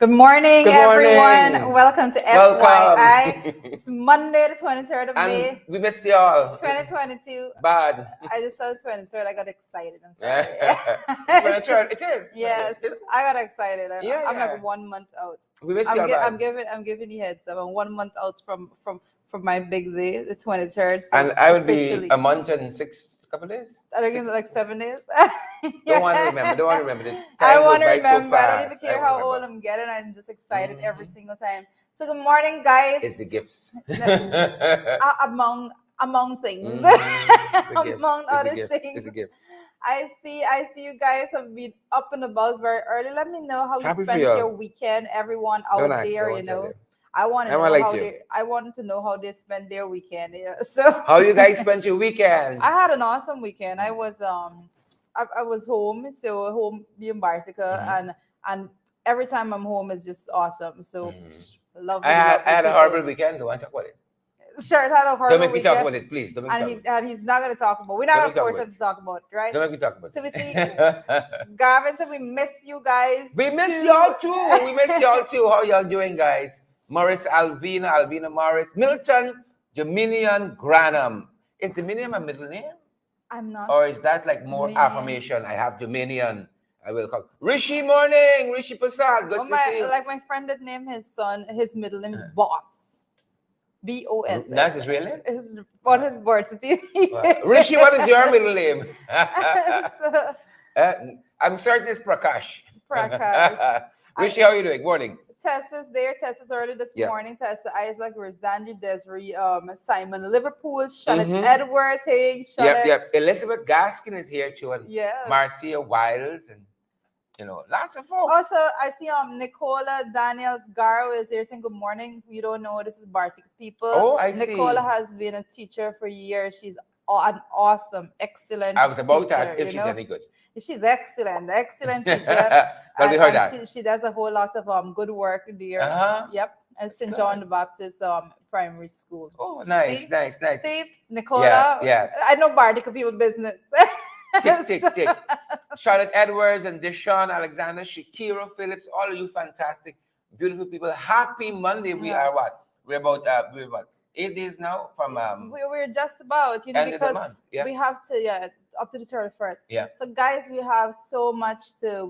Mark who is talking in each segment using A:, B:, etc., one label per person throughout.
A: Good morning,
B: Good
A: everyone.
B: morning.
A: Welcome to FYI.
B: Welcome.
A: It's Monday, the 23rd of
B: And
A: May,
B: we missed y'all.
A: 2022.
B: Bad.
A: I just saw the 23rd. I got excited. I'm sorry.
B: 23rd. It is.
A: Yes,
B: It's-
A: I got excited.
B: Yeah,
A: I'm
B: yeah.
A: like 1 month out.
B: We missed y'all bad.
A: I'm giving you heads up. I'm 1 month out from my big day, the 23rd. So
B: And I would
A: officially,
B: be a month and couple days.
A: I think it's like 7 days.
B: Don't want to remember. Don't want to remember. The
A: I
B: time
A: want
B: goes
A: to
B: by so
A: remember. I don't even
B: fast.
A: care
B: won't
A: how old
B: remember.
A: I'm getting. I'm just excited every
B: Mhm.
A: single time. So good morning, guys.
B: It's the gifts.
A: Among things,
B: It's the gifts.
A: among
B: It's the
A: other
B: gifts.
A: things.
B: It's the gifts.
A: I see you guys have been up and about very early. Let me know how you
B: Happy for
A: spent
B: y'all.
A: your weekend, everyone
B: Don't
A: out
B: ask. I
A: there.
B: won't tell you.
A: I want to
B: I
A: know
B: won't lie
A: how
B: to you.
A: they. I wanted to know how they spent their weekend. Yeah. So
B: How you guys spent your weekend?
A: I had an awesome weekend. I was I was home, so home being Bartica, and every time I'm home it's just awesome. So lovely,
B: I had a
A: people.
B: horrible weekend. Don't want to talk about it.
A: Sure, it had a
B: Don't
A: horrible
B: make me talk
A: weekend,
B: about it, please. Don't make me talk about it.
A: and he's not gonna talk about. We're
B: Don't
A: not
B: make
A: gonna
B: me talk
A: force
B: about
A: him
B: it.
A: to talk about, it, right?
B: Don't make me talk about
A: So we see
B: it.
A: Gavin said we miss you guys.
B: We miss
A: too.
B: y'all too. We miss y'all too. How y'all doing, guys? Morris, Alvina Morris, Milton, Dominion Granham. Is Dominion a middle name?
A: I'm not.
B: Or is that like more
A: Dominion.
B: affirmation? I have Dominion. I will call. Rishi morning. Rishi Prasad. Good to see you.
A: Like my friend that named his son, his middle name is Boss. BOS.
B: That's his real name?
A: On his birth certificate.
B: Rishi, what is your middle name?
A: So,
B: I'm certain it's Prakash.
A: Prakash.
B: Rishi, how are you doing? Morning.
A: Tessa's there. Tessa's early this
B: Yeah.
A: morning. Tessa, Isaac, Rosandri, Desiree, Simon, Liverpool, Shannon Edwards. Hey, Shannon.
B: Yep. Elizabeth Gaskin is here too, and
A: Yes.
B: Marcia Wiles, and lots of folks.
A: Also, I see Nicola Daniels Garo is here saying good morning. If you don't know, this is Bartic people.
B: Oh, I see.
A: Nicola has been a teacher for years. She's an awesome, excellent
B: I was about to
A: teacher,
B: ask if she's any good.
A: She's excellent teacher.
B: Well, we heard that.
A: She does a whole lot of good work there. Yep. And St. John the Baptist Primary School.
B: Oh, nice.
A: See, Nicola.
B: Yeah.
A: I know Bartic people business.
B: Tick. Charlotte Edwards and Deshaun Alexander, Shakira Phillips, all of you fantastic, beautiful people. Happy Monday. We are what? We're about 8 days now from
A: we're just about,
B: end of the
A: because
B: month. Yeah.
A: we have to up to the 31st.
B: Yeah.
A: So guys, we have so much to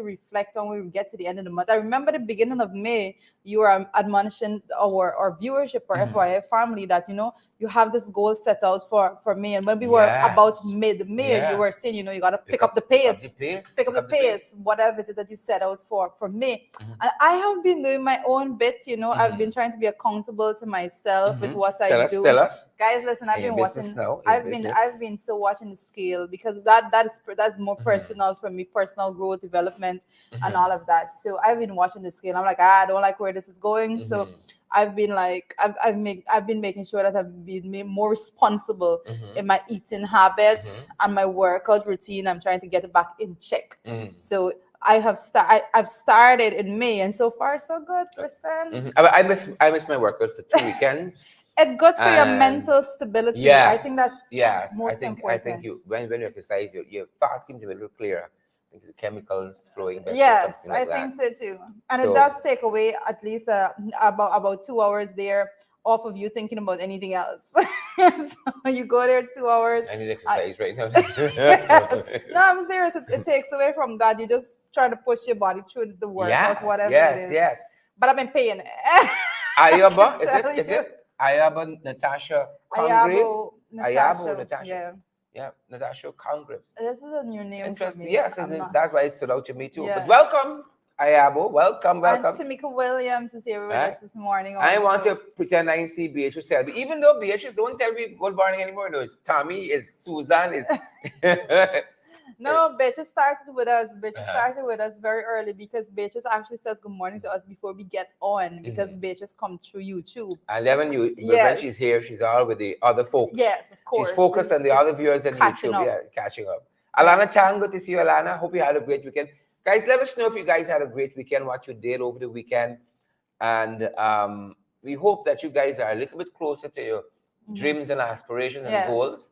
A: reflect on when we get to the end of the month. I remember the beginning of May, you were admonishing our viewership or FYI family that you have this goal set out for May, and when we were about mid-May, you were saying you got to pick up the pace, whatever is it that you set out for May. And I have been doing my own bit. I've been trying to be accountable to myself with what I do.
B: Tell us,
A: guys. Listen, I've been watching. I've been so watching the scale, because that's more personal for me, personal growth, development, and all of that. So I've been watching the scale. I'm like, I don't like where this is going. So I've been like, I've been making sure that I've been more responsible in my eating habits and my workout routine. I'm trying to get it back in check. So I've started in May, and so far so good. Listen,
B: I miss my workout for 2 weekends.
A: It's good for your mental stability.
B: Yes,
A: I think that's most important.
B: I think when you exercise, your thoughts seem to be a little clearer. I think the chemicals flowing better.
A: Yes,
B: like
A: I think so too. And it does take away at least about 2 hours there off of you thinking about anything else. So you go there 2 hours.
B: I need exercise right now.
A: No, I'm serious. It takes away from that. You just try to push your body through the workout, whatever it is.
B: Yes.
A: But I've been paying it.
B: Ayaba, is it? Ayaba Natasha Congraves?
A: Ayabo
B: Natasha. Yeah, Natasha Congraves.
A: This is a new name.
B: Interesting.
A: For me.
B: Yes, that's why it stood out to me too.
A: Yes.
B: But welcome, Ayabo. Welcome.
A: And Tamika Williams is here with us this morning. Also.
B: I want to pretend I see Beatrice Selby, even though Beatrice don't tell me good morning anymore. No, it's Tommy, it's Susan, it's
A: No, Beatrice started with us. Beatrice started with us very early, because Beatrice actually says good morning to us before we get on, because Beatrice comes through YouTube.
B: And then when she's here, she's all with the other folks.
A: Yes, of course.
B: She's focused on the other viewers on YouTube. Yeah, catching up. Alana Chan, good to see you, Alana. Hope you had a great weekend. Guys, let us know if you guys had a great weekend, what you did over the weekend. And we hope that you guys are a little bit closer to your dreams and aspirations and goals.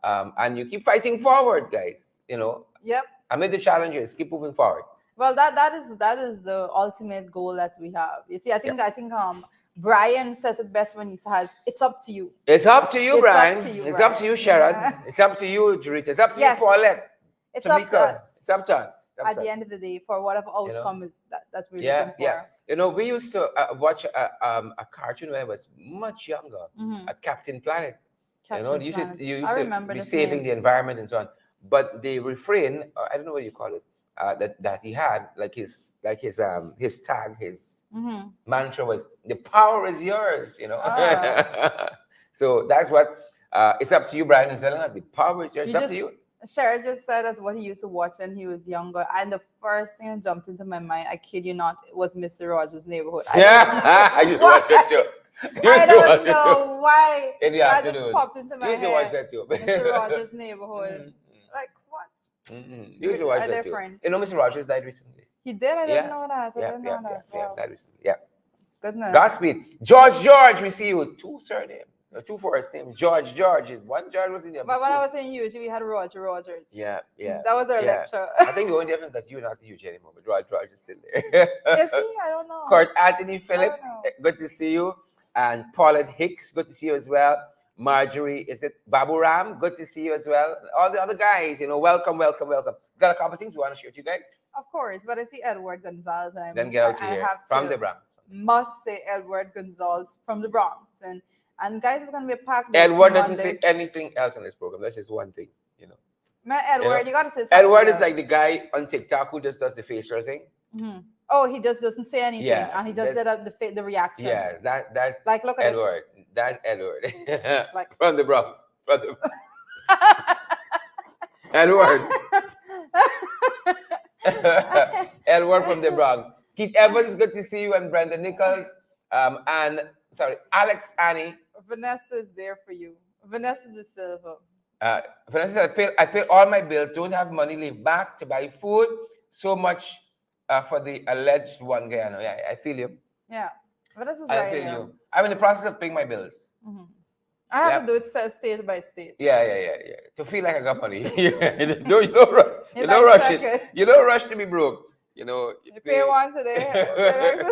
B: And you keep fighting forward, guys.
A: Yep.
B: Amid the challenges, keep moving forward.
A: Well, that is the ultimate goal that we have. You see, I think Brian says it best when he says, "It's up to you."
B: It's up to you,
A: It's
B: Brian.
A: up to you,
B: It's
A: Brian.
B: up to you, Sharon.
A: Yeah.
B: It's up to you, Jurita. It's up to you,
A: Yes.
B: Paulette.
A: It's
B: Tamika.
A: up to us.
B: It's up to us.
A: At the end of the day, for whatever outcome is that we're looking for.
B: Yeah. You know, we used to watch a cartoon when I was much younger, Captain Planet.
A: Captain
B: you
A: Planet.
B: used
A: I
B: to
A: remember
B: be
A: this
B: saving
A: name.
B: the environment and so on. But the refrain, I don't know what you call it, that he had, like his tag, his mantra was, "The power is yours." So that's what it's up to you, Brian, is telling us. The power is yours. It's up to you.
A: Sher just said that what he used to watch when he was younger, and the first thing that jumped into my mind, I kid you not, was Mr. Rogers' Neighborhood.
B: I used to watch that too.
A: I don't know why.
B: In the
A: that
B: afternoon.
A: just popped into my
B: head. You used to watch that too.
A: Mr. Rogers' Neighborhood. Like what?
B: You used to watch that too. You know, Mr. Rogers died recently.
A: He did? I didn't know that. I didn't know that.
B: Yeah, died recently. Yeah.
A: Goodness.
B: Godspeed. George, we see you. Two surnames. Two first names. George is one George was in there.
A: But when I was in UG, we had Rogers.
B: Yeah.
A: That was our lecture.
B: I think the only difference is that you're not in UG anymore, but George is still there.
A: Is he? I don't know.
B: Kurt Anthony Phillips, good to see you. And Paulette Hicks, good to see you as well. Marjorie, is it Babu Ram? Good to see you as well. All the other guys, welcome. Got a couple of things we want to share with you guys.
A: Of course, but I see Edward Gonzalez.
B: Then get out here from the Bronx.
A: Must say Edward Gonzalez from the Bronx. And guys, it's going to be a packed day.
B: Edward doesn't say anything else on this program. That's just one thing,
A: Man, Edward, you got to say something.
B: Edward is like the guy on TikTok who just does the facial thing.
A: Mm-hmm. Oh, he just doesn't say anything.
B: Yeah,
A: and he just did the reaction.
B: Yeah, that's
A: like, look at
B: Edward. That's Edward.
A: Like
B: from the Bronx. Edward. Edward from the Bronx. Keith Evans, good to see you, and Brenda Nichols. Alex Annie.
A: Vanessa is there for you. Vanessa De Silva.
B: Vanessa said, I pay all my bills, don't have money, leave back to buy food. So much for the alleged one guy. Yeah, I feel you.
A: Yeah. Vanessa's
B: I feel you. I'm in the process of paying my bills.
A: Mm-hmm. I have to do it stage by stage.
B: Yeah. To feel like I got money. You don't rush it. You don't rush to be broke. You
A: pay one today.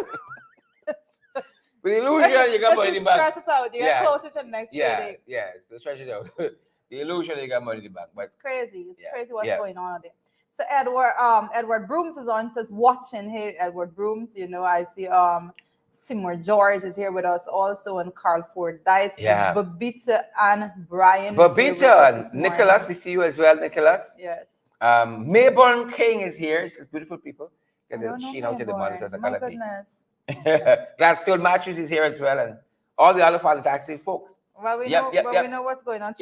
B: With illusion, you got money in the bank.
A: Stretch it out. You get closer to the next payday.
B: Yeah. So stretch it out. The illusion, you got money in the bank. But
A: it's crazy. It's crazy what's going on there. So Edward Brooms is on, says watching. Hey, Edward Brooms. I see Seymour George is here with us also, and Carl Ford Dice.
B: Yeah.
A: Babita and Brian.
B: Babita and Nicholas, we see you as well, Nicholas.
A: Yes.
B: Mayborn King is here. She says, beautiful people. Get the sheen out of the monitors.
A: My goodness.
B: Gladstone Matthews is here as well, and all the other fantastic folks.
A: Well, we know what's going on.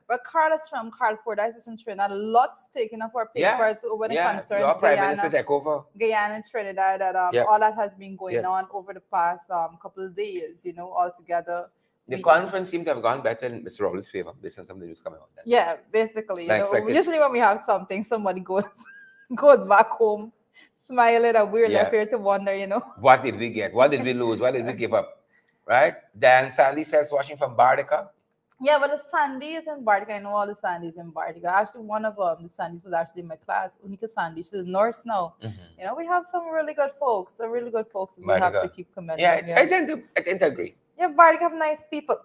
A: But Carlos from Carl Fordyce is from Trinidad. Lots taken up our papers when it concerns Guyana and Trinidad. All that has been going on over the past couple of days, altogether.
B: The conference seemed to have gone better in Mr. Rowley's favor based on some of the news coming out.
A: Yeah, basically. Usually when we have something, somebody goes back home smiling, and we're left here to wonder,
B: what did we get? What did we lose? What did we give up? Right? Dan Sandy says, watching from Bardica.
A: Yeah, but the Sandys in Bardica, I know all the Sandys in Bardica. Actually, one of the Sandys was actually in my class, Unika Sandy. She's a nurse now. Mm-hmm. We have some really good folks. That we have to keep commending.
B: Yeah, I tend to agree.
A: Yeah, Bardica have nice people.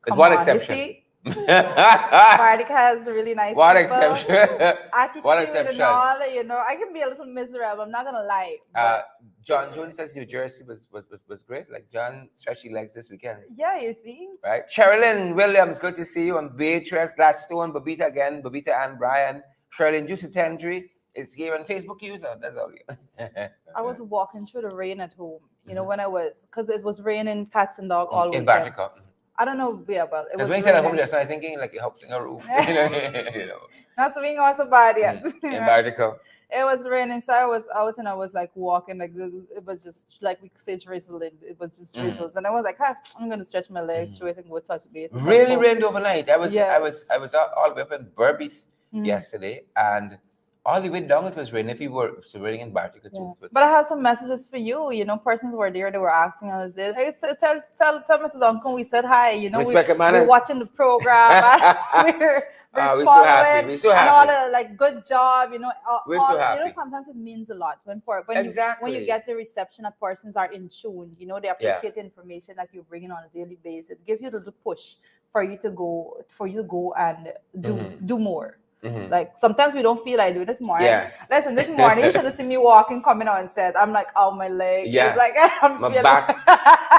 B: With one exception.
A: You see? Bardica has really nice people.
B: Exception.
A: Attitude and all, I can be a little miserable, I'm not gonna lie.
B: John Jones says New Jersey was great. Like John stretchy legs this weekend.
A: Yeah, you see.
B: Right. Sherilyn Williams, good to see you. And Beatrice, Gladstone, Babita again, Babita and Brian. Sherilyn Juicy Tendry is here on Facebook user. That's all.
A: I was walking through the rain at home, because it was raining cats and dogs all weekend.
B: In Bartica.
A: I don't know, but it was.
B: When you said at home just now, thinking like it helps in a roof.
A: Not swing on so bad yet.
B: In Bartica.
A: It was raining, so I was like walking, like it was just like we could say drizzling. It was just drizzles, and I was like, I'm gonna stretch my legs through it and go touch base.
B: Really rained overnight. I was all the way up in Berbice yesterday, and all the way down it was raining. If you were raining in Bartica too.
A: But I have some messages for you. You know, persons were there. They were asking us this. Hey, tell Mrs. Uncle we said hi. You know, we're watching the program. we're following.
B: We're so happy.
A: And all the like good job. You know,
B: we're so happy.
A: You know, sometimes it means a lot when you get the reception that persons are in tune. You know, they appreciate the information that you're bringing on a daily basis. It gives you a little push for you to go and do more. Mm-hmm. Like sometimes we don't feel like doing this morning. Yeah. Listen, this morning you should have seen me walking, coming on set. I'm like, oh, my leg. Yeah. It's like I'm
B: my back,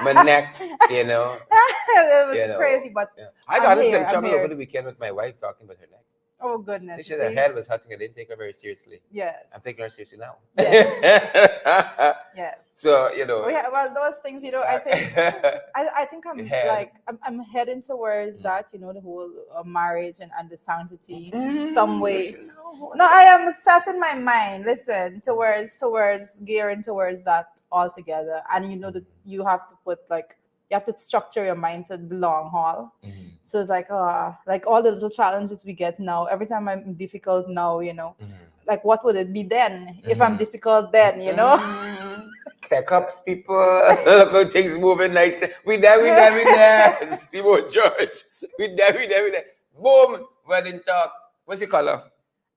B: my neck. You know,
A: it was crazy. But
B: I got in some trouble over the weekend with my wife talking about her neck.
A: Oh goodness!
B: She said her head was hurting. I didn't take her very seriously.
A: Yes.
B: I'm taking her seriously now.
A: Yes. Yes.
B: So you know.
A: Well, those things, you know, I think I'm heading towards that. You know, the whole marriage and the sanctity some way. No, I am set in my mind. Listen, towards gearing towards that altogether, and you know that you have to put you have to structure your mind to the long haul. Mm-hmm. So it's like all the little challenges we get now. Every time I'm difficult now, you know, like what would it be then if I'm difficult then, you know?
B: Tech ups, people. Look how things moving nice. We there. See what George. We there. Boom. Wedding talk. What's the color?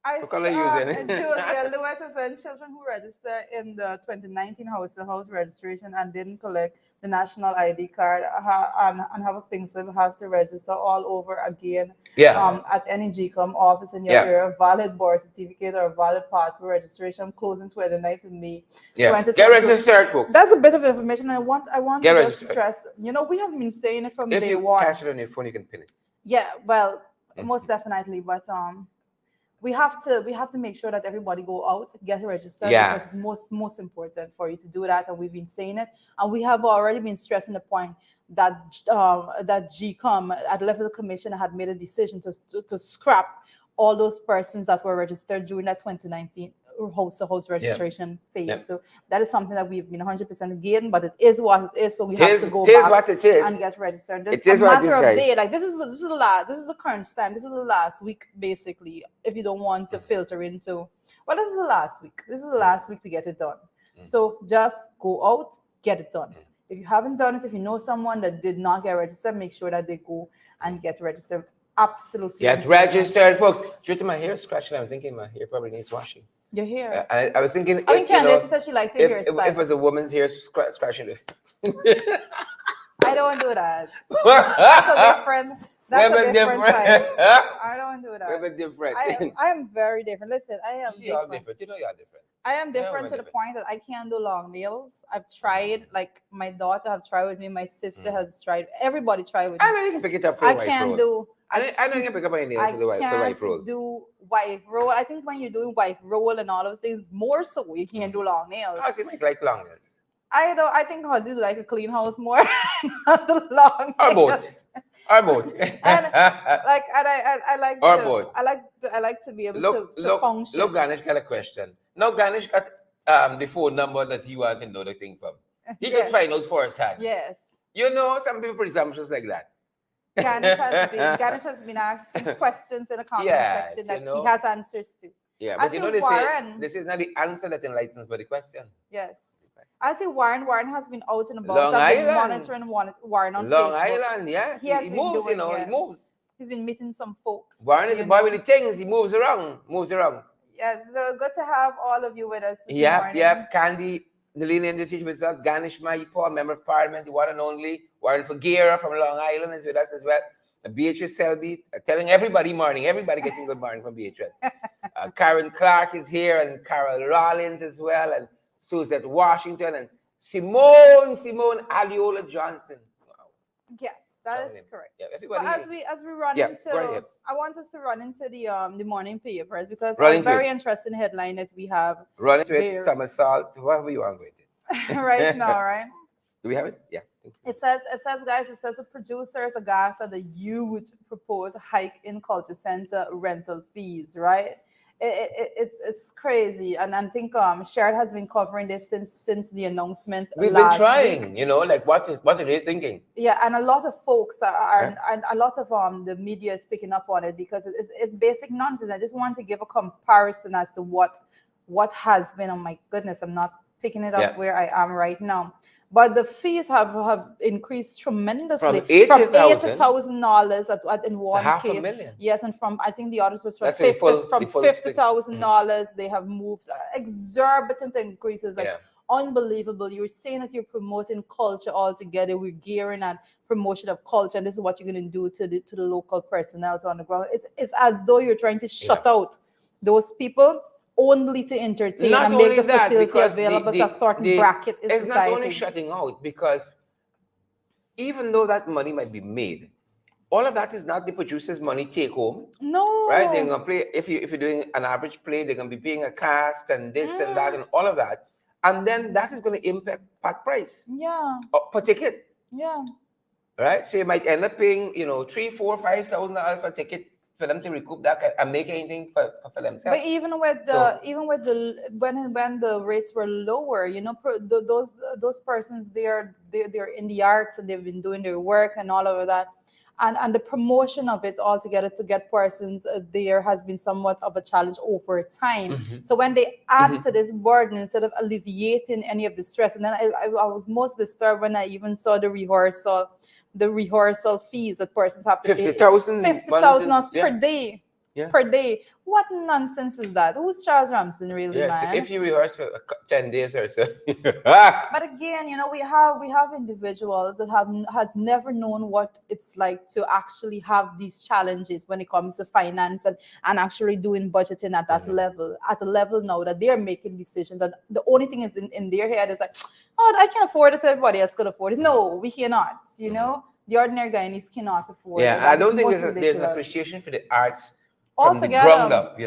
A: What color
B: are you using?
A: Julia Lewis is in children who registered in the 2019 house registration and didn't collect the national ID card and have a pink slip, have to register all over again.
B: Yeah.
A: At any GCOM office in your area, valid birth certificate or valid passport registration closing 29th of May.
B: Yeah. Get registered, folks.
A: That's a bit of information. I want to just stress. You know, we have been saying it from day one.
B: If you catch it on your phone, you can pin it.
A: Yeah. Well, most definitely, but we have to make sure that everybody go out, get registered, because it's most important for you to do that. And we've been saying it, and we have already been stressing the point that that GCOM at the level of the commission had made a decision to scrap all those persons that were registered during that 2019 host registration phase. Yep. So that is something that we've been 100% against, but it is what it is. So we have to go back and get registered. It's a matter of day. Like this is the crunch time. This is the last week, basically. If you don't want to filter into, well, this is the last week. This is the last week to get it done. So just go out, get it done. If you haven't done it, if you know someone that did not get registered, make sure that they go and get registered. Absolutely.
B: Get registered, folks. Due to my hair scratching, I'm thinking my hair probably needs washing.
A: Your hair.
B: I was thinking.
A: I think Candace said she likes your hairstyle.
B: If it was a woman's hair scratching it.
A: I don't do that. That's a different type. I don't do that.
B: We're different.
A: I am very different. Listen, I am different.
B: You're different. You know you're different.
A: I am different to the point that I can't do long nails. I've tried, like my daughter have tried with me, my sister has tried. Everybody tried with me.
B: I know you can pick it up for I
A: can't do.
B: I know you can pick up my nails for the wife roll.
A: Do wife roll. I think when you're doing wife roll and all those things, more so you can't do long nails.
B: Oh, so you make like long nails.
A: I think Huzzy like a clean house more, not the long nails.
B: Or both.
A: And I like
B: or
A: to,
B: both.
A: I like to be able to function.
B: Look, Ganesh got a question. Now Ganesh got the phone number that he wanted to know the thing from. He could find out firsthand.
A: Yes.
B: You know, some people presumptuous like that.
A: Ganesh has been asking questions in the comment section that he has answers to.
B: Yeah, but you know this is not the answer that enlightens, but the question.
A: Yes. I see Warren has been out and about. I've been monitoring Warren on
B: Long
A: Facebook.
B: Island, yes. He moves, you know, he moves.
A: He's been meeting some folks.
B: Warren is a boy with the things. He moves around.
A: Yeah, so good to have all of you with us this morning.
B: Yeah. Candy, Nalini and the teacher with us. Ganesh Paul, Member of Parliament, the one and only. Warren Figuera from Long Island is with us as well. Beatrice Selby, telling everybody morning. Everybody getting good morning from Beatrice. Karen Clark is here, and Carol Rollins as well, and Suzette Washington, and Simone Aliola Johnson. Wow.
A: Yes, that is correct.
B: Yeah, everybody.
A: But as we run into, I want us to run into the morning papers because a very interesting headline that we have.
B: Run into it, somersault, whatever you want with it.
A: Right now, right?
B: Do we have it? Yeah.
A: It says, guys, the producers aghast at the huge proposed hike in culture center rental fees, right? it's crazy, and I think Shared has been covering this since the announcement
B: We've been
A: last
B: trying,
A: week.
B: like what are they thinking?
A: Yeah, and a lot of folks and a lot of the media is picking up on it because it's basic nonsense. I just want to give a comparison as to what has been. Oh my goodness, I'm not picking it up where I am right now. But the fees have increased tremendously from $80,000 in one case.
B: $500,000.
A: Yes, and from I think the others was from $50,000. They have moved exorbitant increases. Like unbelievable. You're saying that you're promoting culture altogether. We're gearing at promotion of culture, and this is what you're going to do to the local personnel on the ground. It's as though you're trying to shut out those people only to entertain
B: not
A: and make the facility available to a certain bracket in
B: society. It's not only shutting out, because even though that money might be made, all of that is not the producer's money take home.
A: No.
B: Right? They're gonna play if you're doing an average play, they're gonna be paying a cast and this and that and all of that. And then that is gonna impact price.
A: Yeah.
B: Per ticket.
A: Yeah.
B: Right? So you might end up paying, $3,000, $4,000, $5,000 for a ticket for them to recoup that and make anything for themselves.
A: But even with the when the rates were lower, those persons they're in the arts and they've been doing their work and all of that, and the promotion of it altogether to get persons there has been somewhat of a challenge over time. So when they add to this burden instead of alleviating any of the stress, and then I was most disturbed when I even saw the rehearsal fees that persons have to pay. $50,000 per day. Per day. What nonsense is that? Who's Charles Ramson really, man?
B: So if you rehearse for 10 days or so.
A: But again, we have individuals that has never known what it's like to actually have these challenges when it comes to finance and actually doing budgeting at that level, at the level now that they're making decisions. And the only thing is in their head is like, oh, I can afford it, everybody else could afford it. No, we cannot, The ordinary Guyanese cannot afford it.
B: I don't think there's an appreciation for the arts from the ground up.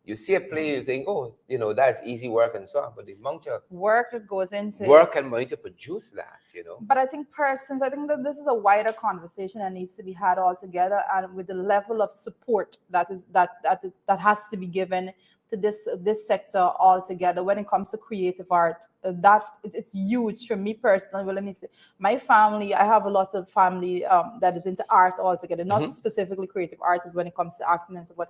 B: You see a play, you think, oh, that's easy work and so on, but the amount of
A: work that goes into
B: work and money to produce that,
A: But I think that this is a wider conversation that needs to be had altogether, and with the level of support that has to be given to this sector altogether when it comes to creative art. That it's huge for me personally. Well, let me say, my family, I have a lot of family that is into art altogether, not specifically creative artists when it comes to acting and so forth.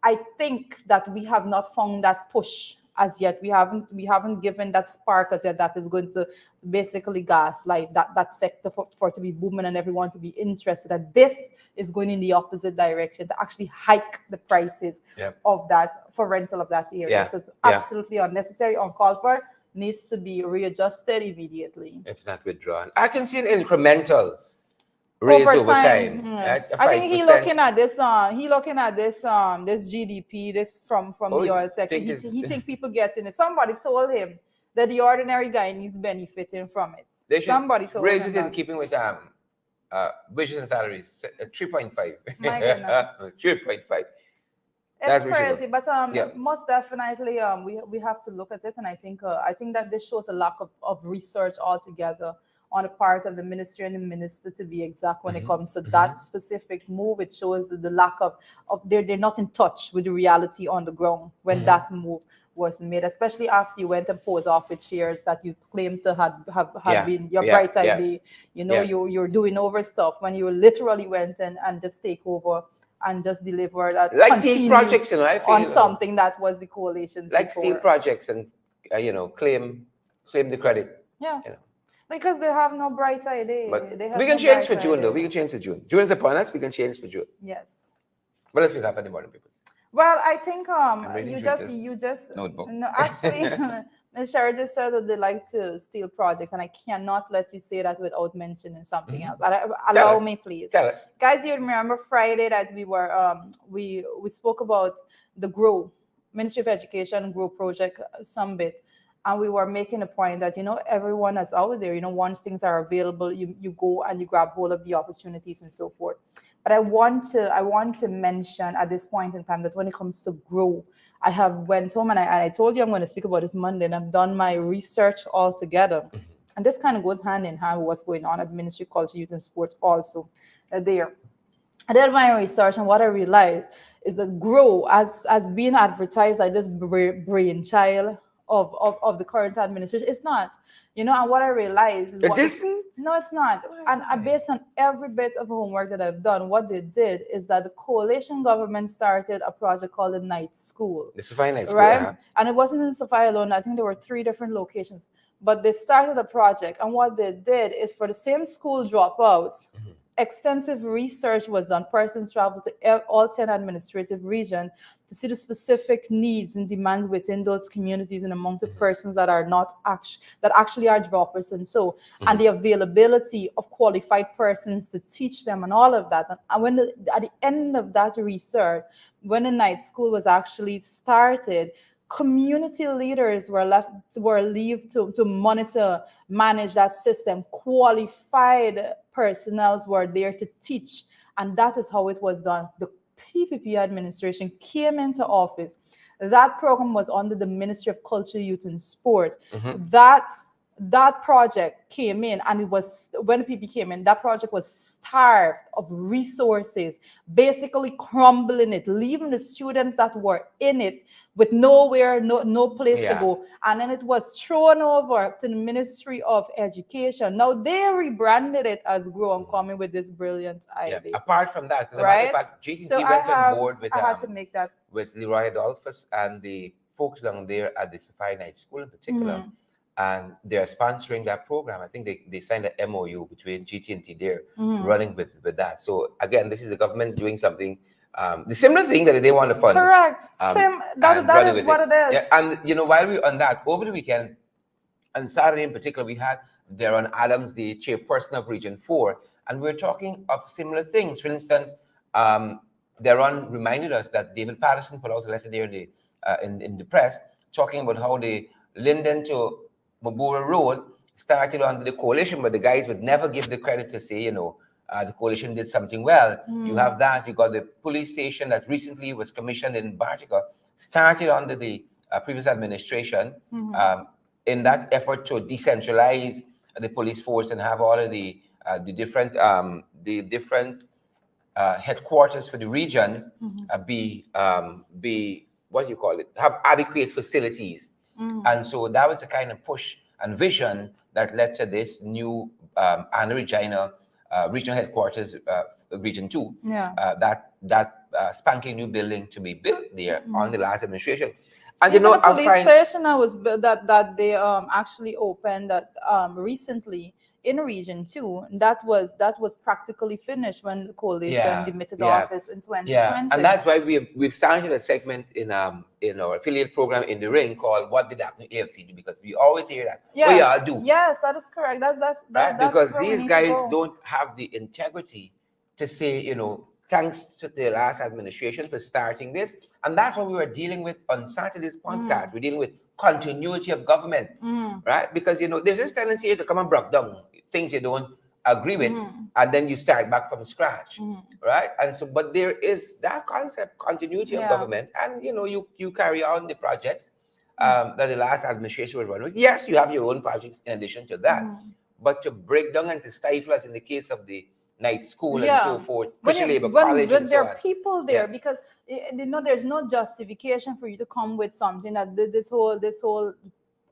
A: I think that we have not found that push as yet. We haven't given that spark as yet that is going to basically gaslight that sector for to be booming and everyone to be interested. That this is going in the opposite direction, to actually hike the prices of that for rental of that area. So it's absolutely unnecessary, uncalled for, needs to be readjusted immediately.
B: If not withdrawn. I can see an incremental raise over time.
A: I think he looking at this this GDP, this from the oil sector. He think people getting it. Somebody told him that the ordinary Guyanese benefiting from it. Somebody told him
B: raise it in keeping with wages and salaries 3.5.
A: My goodness.
B: 3.5.
A: It's crazy, but most definitely we have to look at it, and I think that this shows a lack of research altogether on the part of the ministry and the minister, to be exact, when it comes to that specific move. It shows the lack of they're not in touch with the reality on the ground when that move was made, especially after you went and posed off with shares that you claimed to have been your bright idea. You're doing over stuff when you literally went and just take over and just delivered
B: like steel projects,
A: on something that was the coalition's
B: like
A: before.
B: Steel projects, and claim the credit.
A: Because they have no bright idea.
B: But we can change for June, though. We can change for June. June is upon us. We can change for June.
A: Yes.
B: But let's pick up any morning people.
A: Well, I think you just
B: notebook.
A: No, actually, Ms. Sherry just said that they like to steal projects, and I cannot let you say that without mentioning something else. Allow me, please.
B: Tell us.
A: Guys, you remember Friday that we were we spoke about the GROW, Ministry of Education GROW project Summit. And we were making a point that, everyone that's out there, once things are available, you go and you grab hold of the opportunities and so forth. But I want to mention at this point in time that when it comes to GROW, I have went home and I told you I'm going to speak about it Monday, and I've done my research all together. And this kind of goes hand in hand with what's going on at the Ministry of Culture, Youth and Sports also there. I did my research, and what I realized is that grow as being advertised like this brainchild of the current administration. It's not, and what I realized is
B: It isn't?
A: no, it's not. And based on every bit of homework that I've done, what they did is that the coalition government started a project called the Night School.
B: The Sophia Night School,
A: right? And it wasn't in Sophia alone. I think there were 3 different locations. But they started a project, and what they did is for the same school dropouts, extensive research was done. Persons traveled to all 10 administrative regions to see the specific needs and demands within those communities and among the persons that are not that actually are droppers, and and the availability of qualified persons to teach them and all of that. And when at the end of that research, when the Night School was actually started, community leaders were left to monitor, manage that system. Qualified personnel were there to teach, and that is how it was done. The PPP administration came into office. That program was under the Ministry of Culture, Youth and Sports. That project came in, and it was, when PPP came in, that project was starved of resources, basically crumbling it, leaving the students that were in it with nowhere, no place to go. And then it was thrown over to the Ministry of Education. Now they rebranded it as Grow and coming with this brilliant idea.
B: Apart from that,
A: right?
B: So went on board with, I had to make that with Leroy Adolphus and the folks down there at the Sophia Night School in particular. And they're sponsoring that program. I think they signed an MOU between GT&T there, running with that. So again, this is the government doing something, the similar thing that they want to fund.
A: Correct. That is what it is.
B: Yeah, and while we're on that, over the weekend, on Saturday in particular, we had Darren Adams, the chairperson of Region 4, and we're talking of similar things. For instance, Darren reminded us that David Patterson put out a letter there in the press talking about how the Linden to Mabura Road started under the coalition, but the guys would never give the credit to say, the coalition did something well. You have that. You got the police station that recently was commissioned in Bartica, started under the previous administration in that effort to decentralize the police force and have all of the different headquarters for the regions be what do you call it? Have adequate facilities. And so that was the kind of push and vision that led to this new Anna Regina regional headquarters, Region 2. That spanking new building to be built there on the last administration. And
A: the police station that they actually opened recently in Region 2, that was practically finished when the coalition demitted office in 2020.
B: And that's why we've started a segment in our affiliate program in the Ring called "What Did Happen to AFC Do?" Because we always hear that.
A: Yeah, do. Yes, that is correct. That's
B: because these guys don't have the integrity to say, thanks to the last administration for starting this. And that's what we were dealing with on Saturday's podcast. We're dealing with continuity of government, right? Because, there's this tendency to come and break down things you don't agree with, and then you start back from scratch, right? And so, but there is that concept, continuity of government, and, you carry on the projects that the last administration was running with. Yes, you have your own projects in addition to that, but to break down and to stifle, as in the case of the Night School and so forth, Christian Labor College,
A: when there are people there, because there's no justification for you to come with something that this whole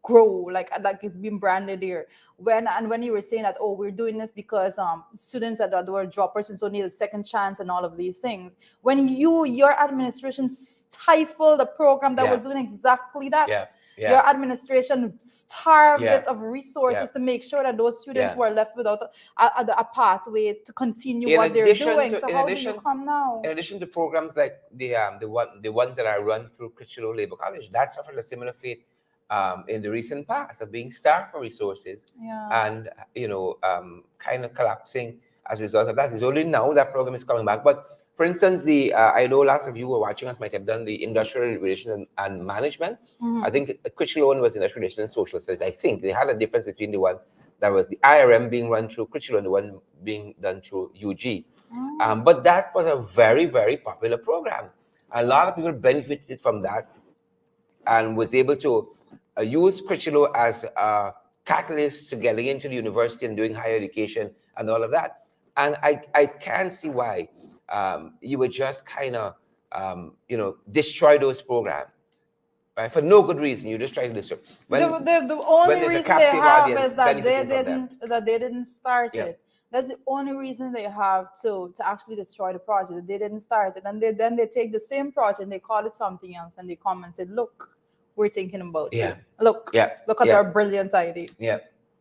A: grow like it's been branded here. When you were saying that, we're doing this because students that were droppers and so need a second chance and all of these things, when your administration stifled a program that was doing exactly that. Your administration starved it of resources to make sure that those students were left without a pathway to continue what they're doing. So how do you come now?
B: In addition to programs like the ones that are run through Christian Labor College, that suffered a similar fate in the recent past of being starved for resources and kind of collapsing as a result of that. It's only now that program is coming back. But for instance, I know lots of you who are watching us might have done the industrial relations and management. I think Critchlone was industrial relations and social studies. I think they had a difference between the one that was the IRM being run through Critchlone and the one being done through UG. But that was a very, very popular program. A lot of people benefited from that and was able to use Critchlone as a catalyst to getting into the university and doing higher education and all of that. And I can't see why you would just kind of destroy those programs. Right? For no good reason, you just try to destroy.
A: The only reason they have is that they didn't start it. That's the only reason they have to actually destroy the project. They didn't start it, and then they take the same project and they call it something else, and they come and say, "Look, we're thinking about you. Look at our brilliant idea."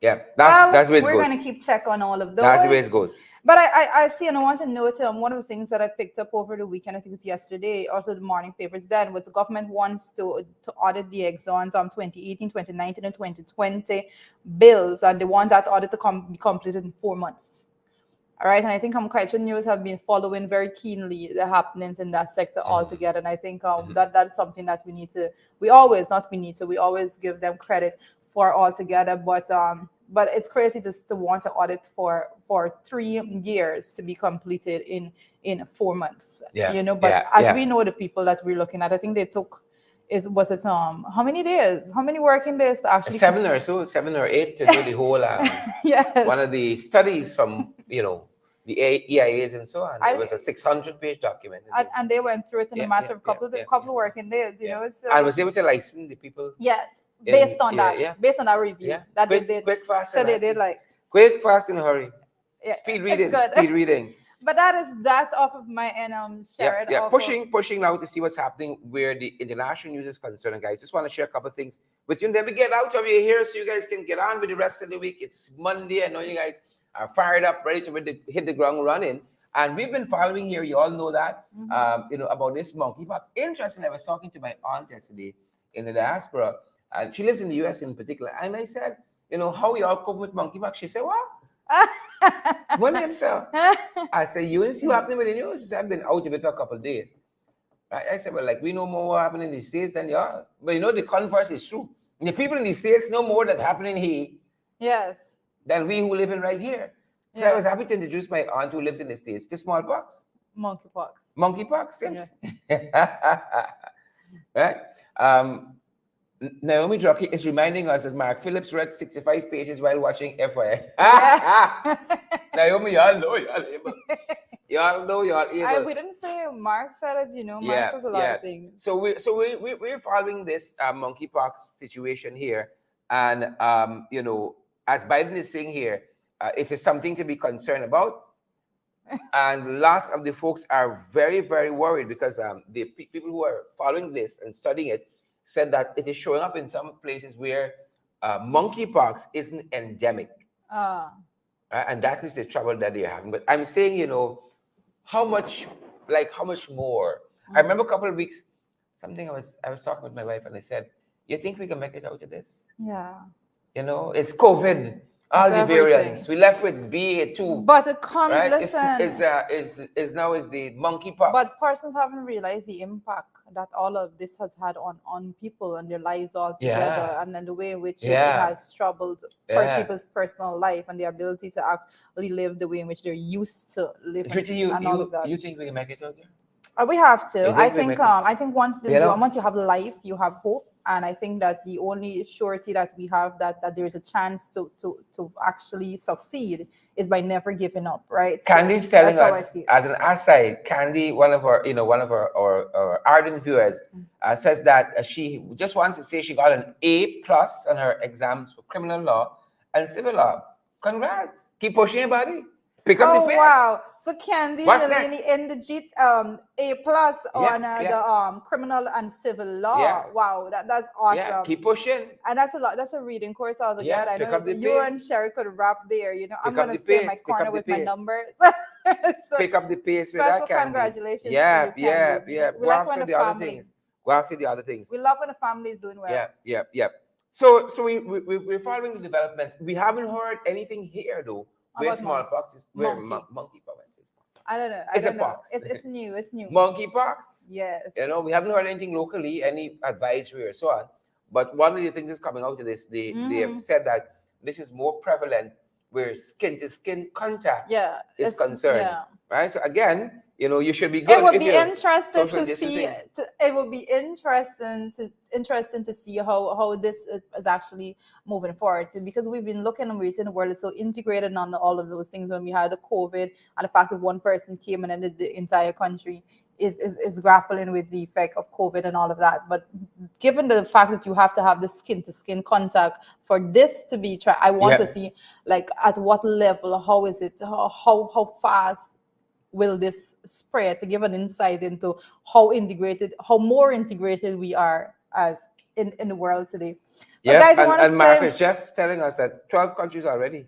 B: That's the way it goes.
A: We're gonna keep check on all of those.
B: That's the way it goes.
A: But I see, and I want to note one of the things that I picked up over the weekend, I think it's yesterday, also the morning papers then, was the government wants to audit the exons on 2018, 2019, and 2020 bills, and they want that audit to be completed in 4 months. All right, and I think Culture News have been following very keenly the happenings in that sector altogether, and I think that's something that we always give them credit for altogether, but it's crazy just to want to audit for 3 years to be completed in 4 months. But as we know, the people that we're looking at, I think they took how many days? How many working days to actually
B: 7 or 8 to do the whole
A: yes.
B: One of the studies from the EIAs and so on. It was a 600-page document.
A: And they went through it in a matter of couple of working days, So
B: I was able to license the people.
A: Yes. Based on that review that
B: quick,
A: they did.
B: Quick, fast,
A: so they did like
B: quick, fast, in a hurry.
A: Yeah,
B: speed reading.
A: It's good.
B: Speed reading.
A: But that's off of my end. Sharon.
B: Pushing now to see what's happening where the international news is concerned, guys. Just want to share a couple of things with you, and then we get out of here so you guys can get on with the rest of the week. It's Monday. I know you guys are fired up, ready to hit the ground running. And we've been following here. You all know that. About this monkeypox. Interesting. I was talking to my aunt yesterday in the diaspora. And she lives in the US in particular. And I said, how y'all cope with monkeypox? She said, what? One name, sir. I said, you didn't see what happened with the news? She said, I've been out of it for a couple of days. Right? I said, well, we know more what happened in the States than y'all. But the converse is true. The people in the States know more that's happening here.
A: Yes.
B: Than we who live in right here. So I was happy to introduce my aunt who lives in the States to smallpox. Monkeypox. Yeah. Right? Naomi Drucky is reminding us that Mark Phillips read 65 pages while watching FYI. Yeah. Naomi, y'all know y'all able. Y'all know y'all able.
A: We didn't say Mark said it, Mark says a lot of things.
B: So we're following this monkeypox situation here. And, as Biden is saying here, it is something to be concerned about. And lots of the folks are very, very worried because the people who are following this and studying it said that it is showing up in some places where monkeypox isn't endemic. And that is the trouble that they're having. But I'm saying, how much more? I remember a couple of weeks, I was talking with my wife and I said, you think we can make it out of this?
A: Yeah.
B: It's COVID. All the variants. We left with BA2.
A: But it comes,
B: right?
A: Listen.
B: Is now the monkeypox.
A: But persons haven't realized the impact that all of this has had on people and their lives altogether, and then the way in which it has troubled people's personal life and their ability to actually live the way in which they're used to living.
B: All of that. You think we can make it out there?
A: We have to. I think once you have life, you have hope. And I think that the only surety that we have that there is a chance to actually succeed is by never giving up, right?
B: Candy's telling us, as an aside, Candy, one of our ardent viewers, says that she just wants to say she got an A+ on her exams for criminal law and civil law. Congrats! Keep pushing your body. Pick up the pace.
A: Wow! So Candy Delaney in the A+ on the criminal and civil law. Yeah. Wow, that's awesome.
B: Yeah, keep pushing.
A: And that's a lot. That's a reading course altogether. Yeah, I know you and Sherry could rap there. I'm gonna stay in my corner with my numbers.
B: So pick up the pace with that, Candy.
A: Congratulations.
B: Yeah.
A: We like when the family.
B: Go after the other things.
A: We love when the family is doing well.
B: Yeah. So we're following the developments. We haven't heard anything here though. Where smallpox is, where monkeypox is.
A: I don't know.
B: It's a pox.
A: It's new.
B: Monkeypox.
A: Yes.
B: We haven't heard anything locally, any advisory or so on. But one of the things that's coming out of this, they have said that this is more prevalent where skin-to-skin contact is concerned. Yeah. Right? So again, you should be good.
A: It would be interesting to see. It would be interesting to see how this is actually moving forward, because we've been looking and we're seeing the world is so integrated on all of those things. When we had the COVID and the fact that one person came and ended the entire country, is grappling with the effect of COVID and all of that. But given the fact that you have to have the skin to skin contact for this to be I want to see like at what level, how is it, how fast will this spread, to give an insight into how more integrated we are as in the world today.
B: Yeah, guys, and Marcus Jeff telling us that 12 countries already.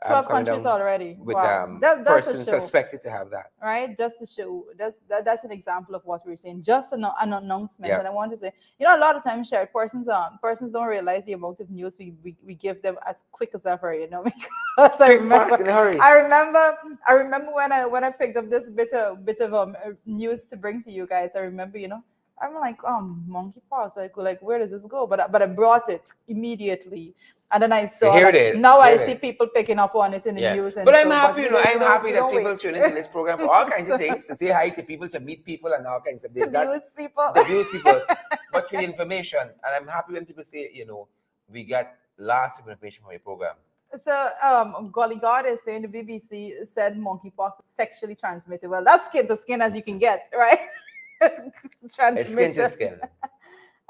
A: 12 countries already.
B: With that's persons suspected to have that.
A: Right? Just to show, that's an example of what we're saying. Just an announcement. And I want to say, a lot of times, Sherry, persons don't realize the amount of news we give them as quick as ever, because I remember when I picked up this bit of news to bring to you guys. I remember, I'm like, monkeypox. Like, where does this go? But I brought it immediately. And then I saw, I see people picking up on it in the news.
B: But I'm happy, I'm happy that people tune into this program for all kinds of things, to say hi to people, to meet people, and all kinds of things.
A: To abuse people.
B: But with information. And I'm happy when people say, we got lots of information from your program.
A: So, Golly God is saying the BBC said monkeypox is sexually transmitted. Well, that's skin to skin as you can get, right?
B: Transmission. It's skin to skin.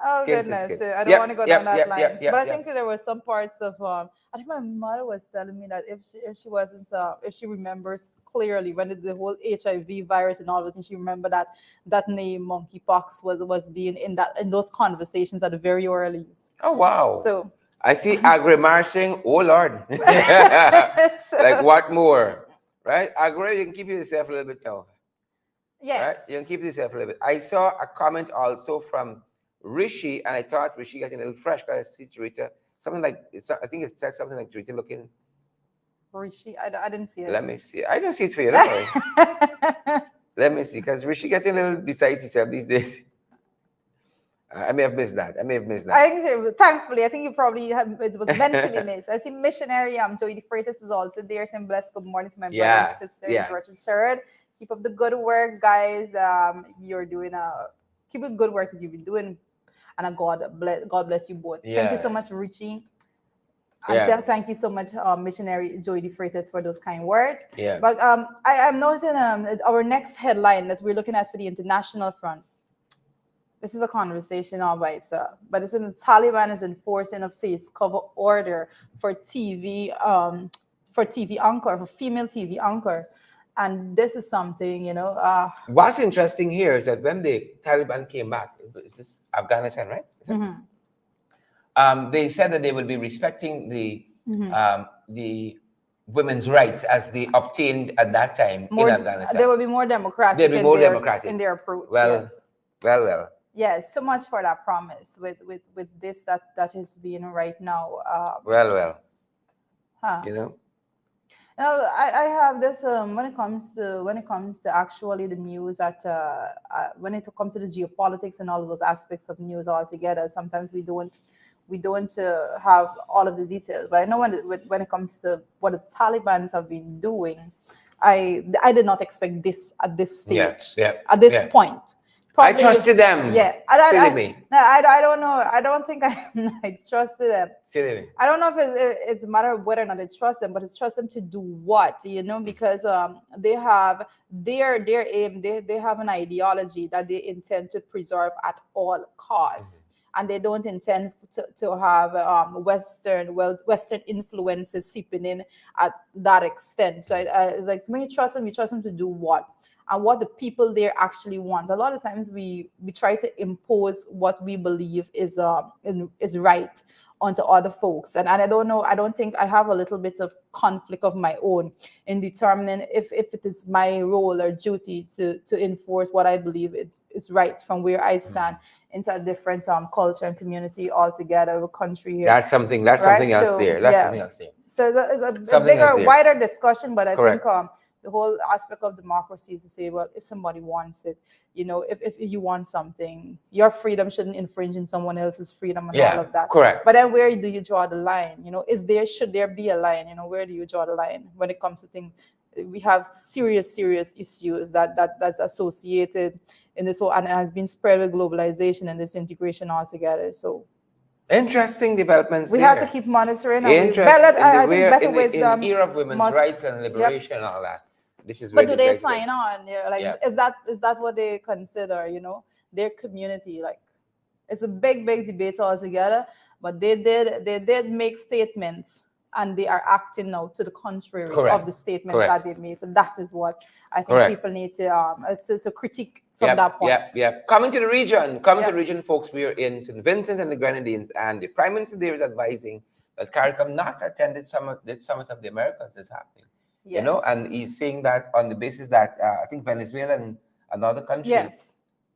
A: Oh, goodness. So I don't want to go down that line. But I think there were some parts of I think my mother was telling me that if she remembers clearly when the whole HIV virus and all of it, and she remembered that name monkeypox was being in those conversations at the very earliest.
B: Oh, wow.
A: So
B: I see Agri marching. Oh, Lord. Like, what more? Right? Agri, you can keep yourself a little bit now.
A: Yes.
B: Right? You can keep yourself a little bit. I saw a comment also from Rishi, and I thought Rishi got a little fresh because I see Tarita. Something like, I think it said something like Tarita looking.
A: Rishi, I didn't see it.
B: Let me see. I can see it for you. Don't worry. Let me see, because Rishi getting a little besides himself these days. I may have missed that.
A: Thankfully, I think you probably it was meant to be missed. I see missionary Joey De Freitas is also there, saying blessed good morning to my brother and sister in George and Sherrod. Keep up the good work, guys. You're doing keep up good work as you've been doing, and God bless you both. Thank you so much, Richie. Thank you so much, missionary Joey De Freitas, for those kind words. But I'm noticing our next headline that we're looking at for the international front. This is a conversation all by itself, but it's in the Taliban is enforcing a face cover order for TV anchor, for female TV anchor. And this is something,
B: what's interesting here is that when the Taliban came back, is this Afghanistan, right?
A: Mm-hmm.
B: They said that they would be respecting the women's rights as they obtained at that time in Afghanistan.
A: They will be more democratic.
B: They'll be more democratic
A: in their approach.
B: Well.
A: Yes, so much for that promise with this that is being right now. I have this when it comes to actually the news that when it comes to the geopolitics and all of those aspects of news altogether, sometimes we don't have all of the details. But I know when it comes to what the Taliban have been doing, I did not expect this at this stage, at this point.
B: Probably, I trusted them.
A: Yeah, I don't know. I don't think I trusted them.
B: Silly me.
A: I don't know if it's a matter of whether or not I trust them, but it's trust them to do what, because they have their aim. They have an ideology that they intend to preserve at all costs. And they don't intend to have Western influences seeping in at that extent. So it's like, when you trust them to do what? And what the people there actually want. A lot of times we try to impose what we believe is right onto other folks. And I don't know, I don't think I have a little bit of conflict of my own in determining if it is my role or duty to enforce what I believe is right from where I stand into a different culture and community altogether, a country here.
B: That's something else there. Something else there.
A: So it's a bigger, wider discussion, but I think the whole aspect of democracy is to say, well, if somebody wants it, if you want something, your freedom shouldn't infringe on someone else's freedom and all of that.
B: Correct.
A: But then where do you draw the line? Should there be a line? Where do you draw the line when it comes to things? We have serious issues that's associated in this whole, and has been spread with globalization and this integration altogether. So
B: interesting developments.
A: We have to keep monitoring.
B: In the era of women's rights and liberation and all that. this is
A: But
B: where
A: do they
B: guys
A: sign on? Yeah, like is that what they consider? Their community, like it's a big debate altogether. But they did make statements, and they are acting now to the contrary of the statements that they made. So that is what I think people need to critique from that point.
B: Coming to the region, folks, we are in St. Vincent and the Grenadines, and the Prime Minister there is advising that CARICOM not attend this summit of the Americas is happening. And he's saying that on the basis that I think Venezuela and another country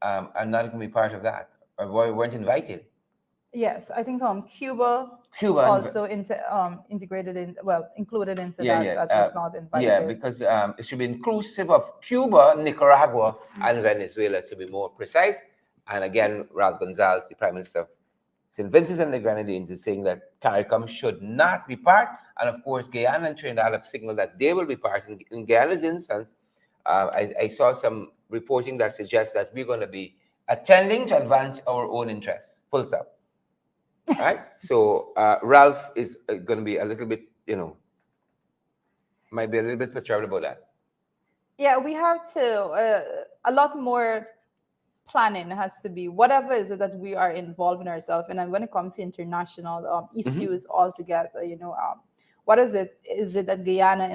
B: are not going to be part of that, or weren't invited.
A: Yes, I think Cuba also included into that was not invited.
B: Yeah, because it should be inclusive of Cuba, Nicaragua, and Venezuela, to be more precise. And again, Ralph Gonzalez, the Prime Minister of St. Vincent and the Grenadines, is saying that CARICOM should not be part. And of course, Guyana and Trinidad have signaled that they will be part. In Guyana's instance, I saw some reporting that suggests that we're going to be attending to advance our own interests. Full stop. Right? So Ralph is going to be a little bit, might be a little bit perturbed about that.
A: Yeah, we have to, a lot more planning has to be, whatever is it that we are involving ourselves in. And when it comes to international issues altogether, what is it that Guyana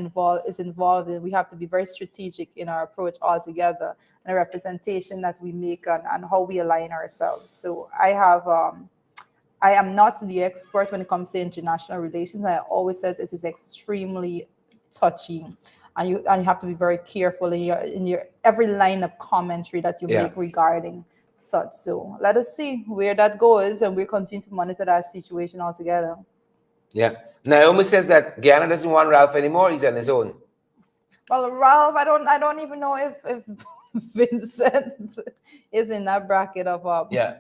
A: is involved in? We have to be very strategic in our approach altogether, and the representation that we make and how we align ourselves. So I am not the expert when it comes to international relations. I always says it is extremely touchy, and you have to be very careful in your every line of commentary that you make regarding such. So let us see where that goes, and we continue to monitor that situation altogether.
B: Yeah, Naomi says that Guyana doesn't want Ralph anymore. He's on his own.
A: Well, Ralph, I don't even know if Vincent is in that bracket of wanting. I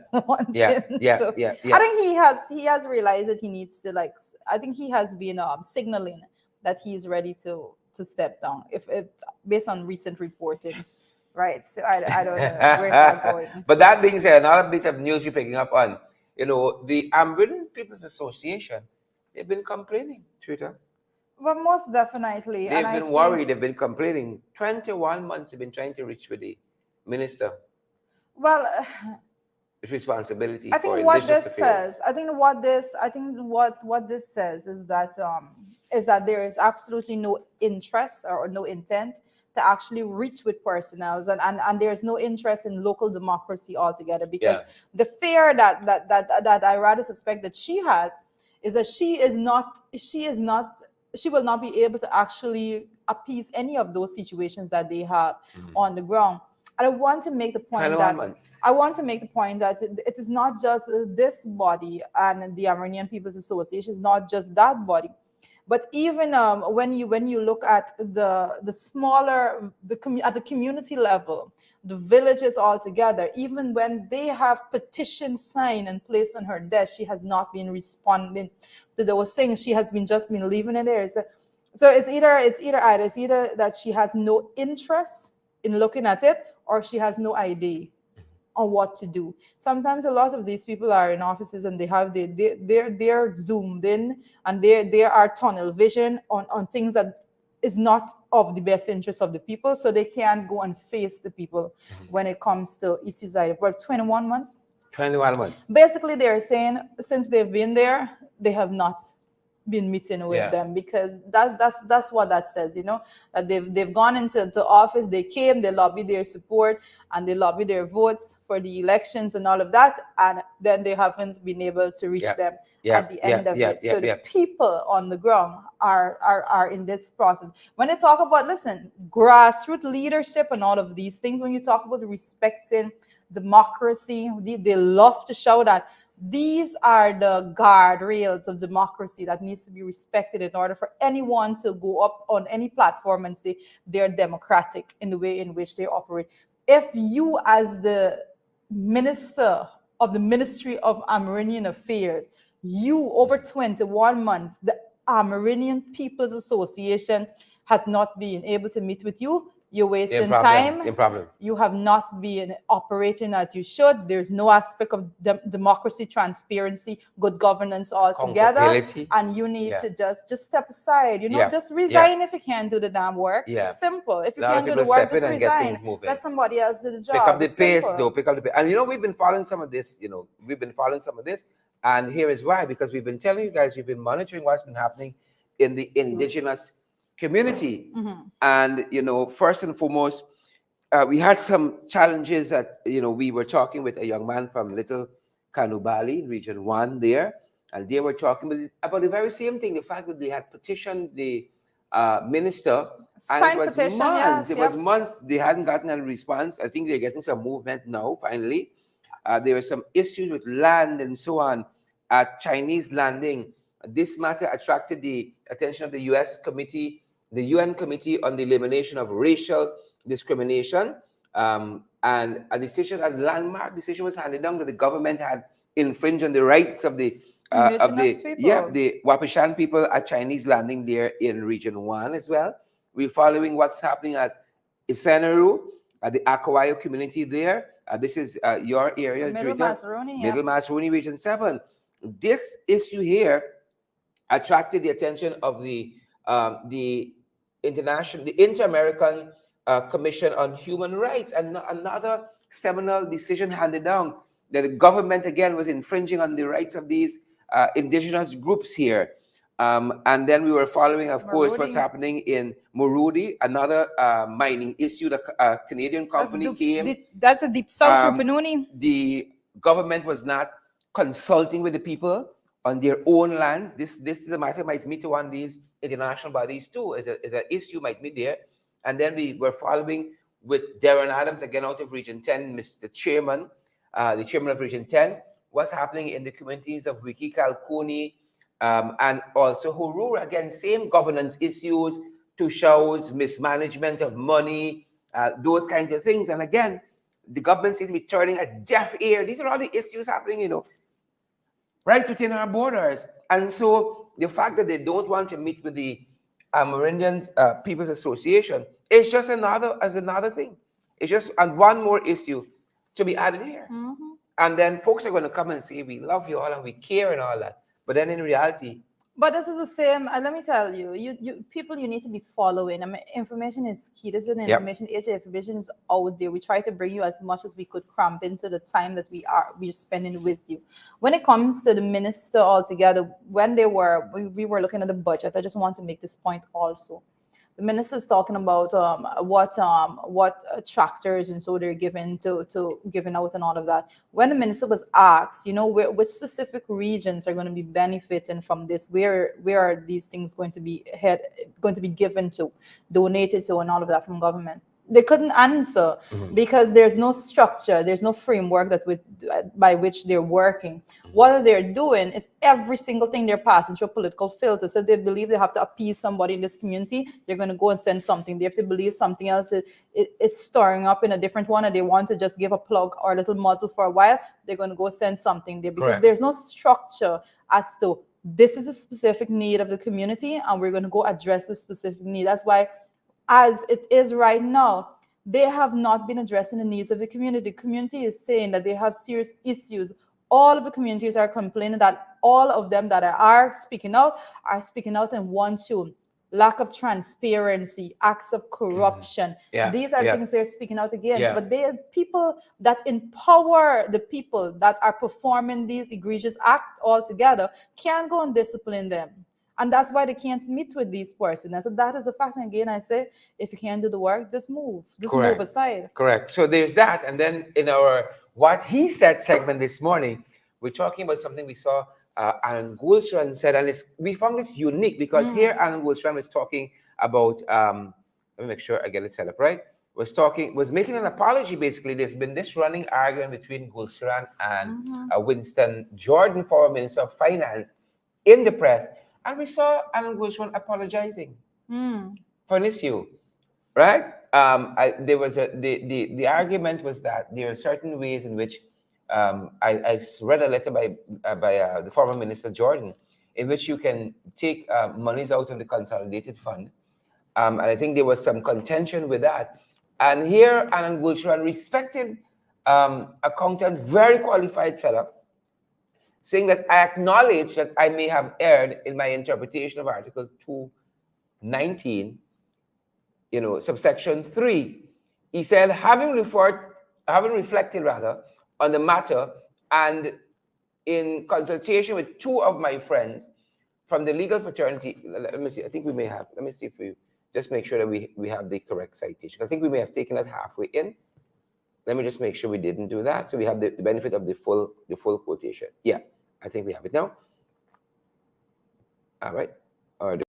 A: think he has realized that he needs to, like, I think he has been signaling that he's ready to step down, if based on recent reportings, right? So I don't know where's that going.
B: But that being said, another bit of news you're picking up on, the Amerindian People's Association, they've been complaining, Twitter.
A: Well, most definitely.
B: They've been worried. They've been complaining. 21 months they've been trying to reach with the minister.
A: Well,
B: responsibility.
A: I think what this says. I think what this says is that there is absolutely no interest or no intent to actually reach with personnel, and there's no interest in local democracy altogether, because the fear that I rather suspect that she has is that she will not be able to actually appease any of those situations that they have on the ground. And I want to make the point that it is not just this body and the Amerindian People's Association, is not just that body, but even when you look at the smaller at the community level, the villages altogether, even when they have petitions signed and placed on her desk, she has not been responding to those things. She has just been leaving it there. So it's either that she has no interest in looking at it, or she has no idea on what to do. Sometimes a lot of these people are in offices and they're zoomed in, and they are tunnel vision on things that is not of the best interest of the people, so they can't go and face the people when it comes to issues like about 21 months.
B: 21 months.
A: Basically, they're saying since they've been there, they have not been meeting with them, because that's what that says, that they've gone into office, they came, they lobbied their support, and they lobbied their votes for the elections and all of that, and then they haven't been able to reach them at the end of it. So the people on the ground are in this process. When they talk about, grassroots leadership and all of these things, when you talk about respecting democracy, they love to show that these are the guardrails of democracy that needs to be respected in order for anyone to go up on any platform and say they're democratic in the way in which they operate. If you, as the minister of the Ministry of Amerindian Affairs, you, over 21 months, the Amerindian People's Association has not been able to meet with you, you're wasting
B: problems,
A: time.
B: in problems.
A: You have not been operating as you should. There's no aspect of democracy, transparency, good governance altogether. And you need to just step aside. Just resign if you can't do the damn work.
B: Yeah.
A: It's simple. If you
B: A lot of
A: can't do
B: people
A: the work,
B: step in
A: just
B: and get
A: resign.
B: things moving.
A: Let somebody else do the job.
B: Pick up the
A: It's
B: pace,
A: simple.
B: though. Pick up the pace. And we've been following some of this. We've been following some of this. And here is why. Because we've been telling you guys, we've been monitoring what's been happening in the indigenous community. And, first and foremost, we had some challenges that, we were talking with a young man from Little Kanubali, Region 1 there. And they were talking about the very same thing, the fact that they had petitioned the minister. And it was
A: petition,
B: months. It was months. They hadn't gotten a response. I think they're getting some movement now, finally. There were some issues with land and so on at Chinese landing. This matter attracted the attention of the the UN Committee on the Elimination of Racial Discrimination. And a decision, a landmark decision was handed down that the government had infringed on the rights of the Wapishan people at Chinese landing there in Region 1 as well. We're following what's happening at Isenaru, at the Akawayo community there. This is your area,
A: Middle
B: Masruni, Region 7. This issue here attracted the attention of the Inter-American Commission on Human Rights, and another seminal decision handed down that the government again was infringing on the rights of these indigenous groups here. And then we were following, of course, what's happening in Murudi, another mining issue. The Canadian company came.
A: That's a deep south,
B: the government was not consulting with the people on their own lands. This is a matter might meet to one of these international bodies too. Is an issue might meet there. And then we were following with Darren Adams, again out of Region 10, Mr. Chairman, the chairman of Region 10, what's happening in the communities of Wiki Kalkuni, and also Hurura. Again, same governance issues, Tushaus, mismanagement of money, those kinds of things. And again, the government seems to be turning a deaf ear. These are all the issues happening, right within our borders. And so the fact that they don't want to meet with the Amerindians People's Association is just another thing. It's just one more issue to be added here. And then folks are going to come and say, we love you all and we care and all that. But then in reality...
A: But this is the same. Let me tell you, people, you need to be following. I mean, information is key. This is an information age. Information is out there. We try to bring you as much as we could cramp into the time that we're spending with you. When it comes to the minister altogether, when we were looking at the budget, I just want to make this point also. The minister is talking about what tractors and so they're giving giving out and all of that. When the minister was asked, which specific regions are going to be benefiting from this, where are these things going to be given to, donated to, and all of that from government, they couldn't answer because there's no structure, there's no framework by which they're working. What they're doing is every single thing they're passing through a political filter. So they believe they have to appease somebody in this community, they're going to go and send something. They have to believe something else is stirring up in a different one, and they want to just give a plug or a little muzzle for a while, they're going to go send something there because there's no structure as to this is a specific need of the community and we're going to go address the specific need. That's why, as it is right now, they have not been addressing the needs of the community. The community is saying that they have serious issues. All of the communities are complaining that all of them that are speaking out and want to. Lack of transparency, acts of corruption. These are things they're speaking out against. But they are people that empower the people that are performing these egregious acts altogether can't go and discipline them. And that's why they can't meet with these persons. And so that is the fact. And again, I say, if you can't do the work, just move. Just move aside.
B: Correct. So there's that. And then in our What He Said segment this morning, we're talking about something we saw Alan Goulstran said. And we found it unique because here Alan Goulstran was talking about, let me make sure I get it set up right, was making an apology basically. There's been this running argument between Goulstran and Winston Jordan, former Minister of Finance, in the press. And we saw Alan Goulstran apologizing for an issue, right? There was the argument was that there are certain ways in which I read a letter by the former Minister Jordan, in which you can take monies out of the consolidated fund And I think there was some contention with that. And here, Anand Gulsharan, respected accountant, very qualified fellow, saying that I acknowledge that I may have erred in my interpretation of Article 219, subsection 3. He said, having reflected on the matter, and in consultation with two of my friends from the legal fraternity, let me see, I think we may have, let me see if we just make sure that we have the correct citation. I think we may have taken it halfway in. Let me just make sure we didn't do that. So we have the benefit of the full quotation. Yeah, I think we have it now. All right. All right.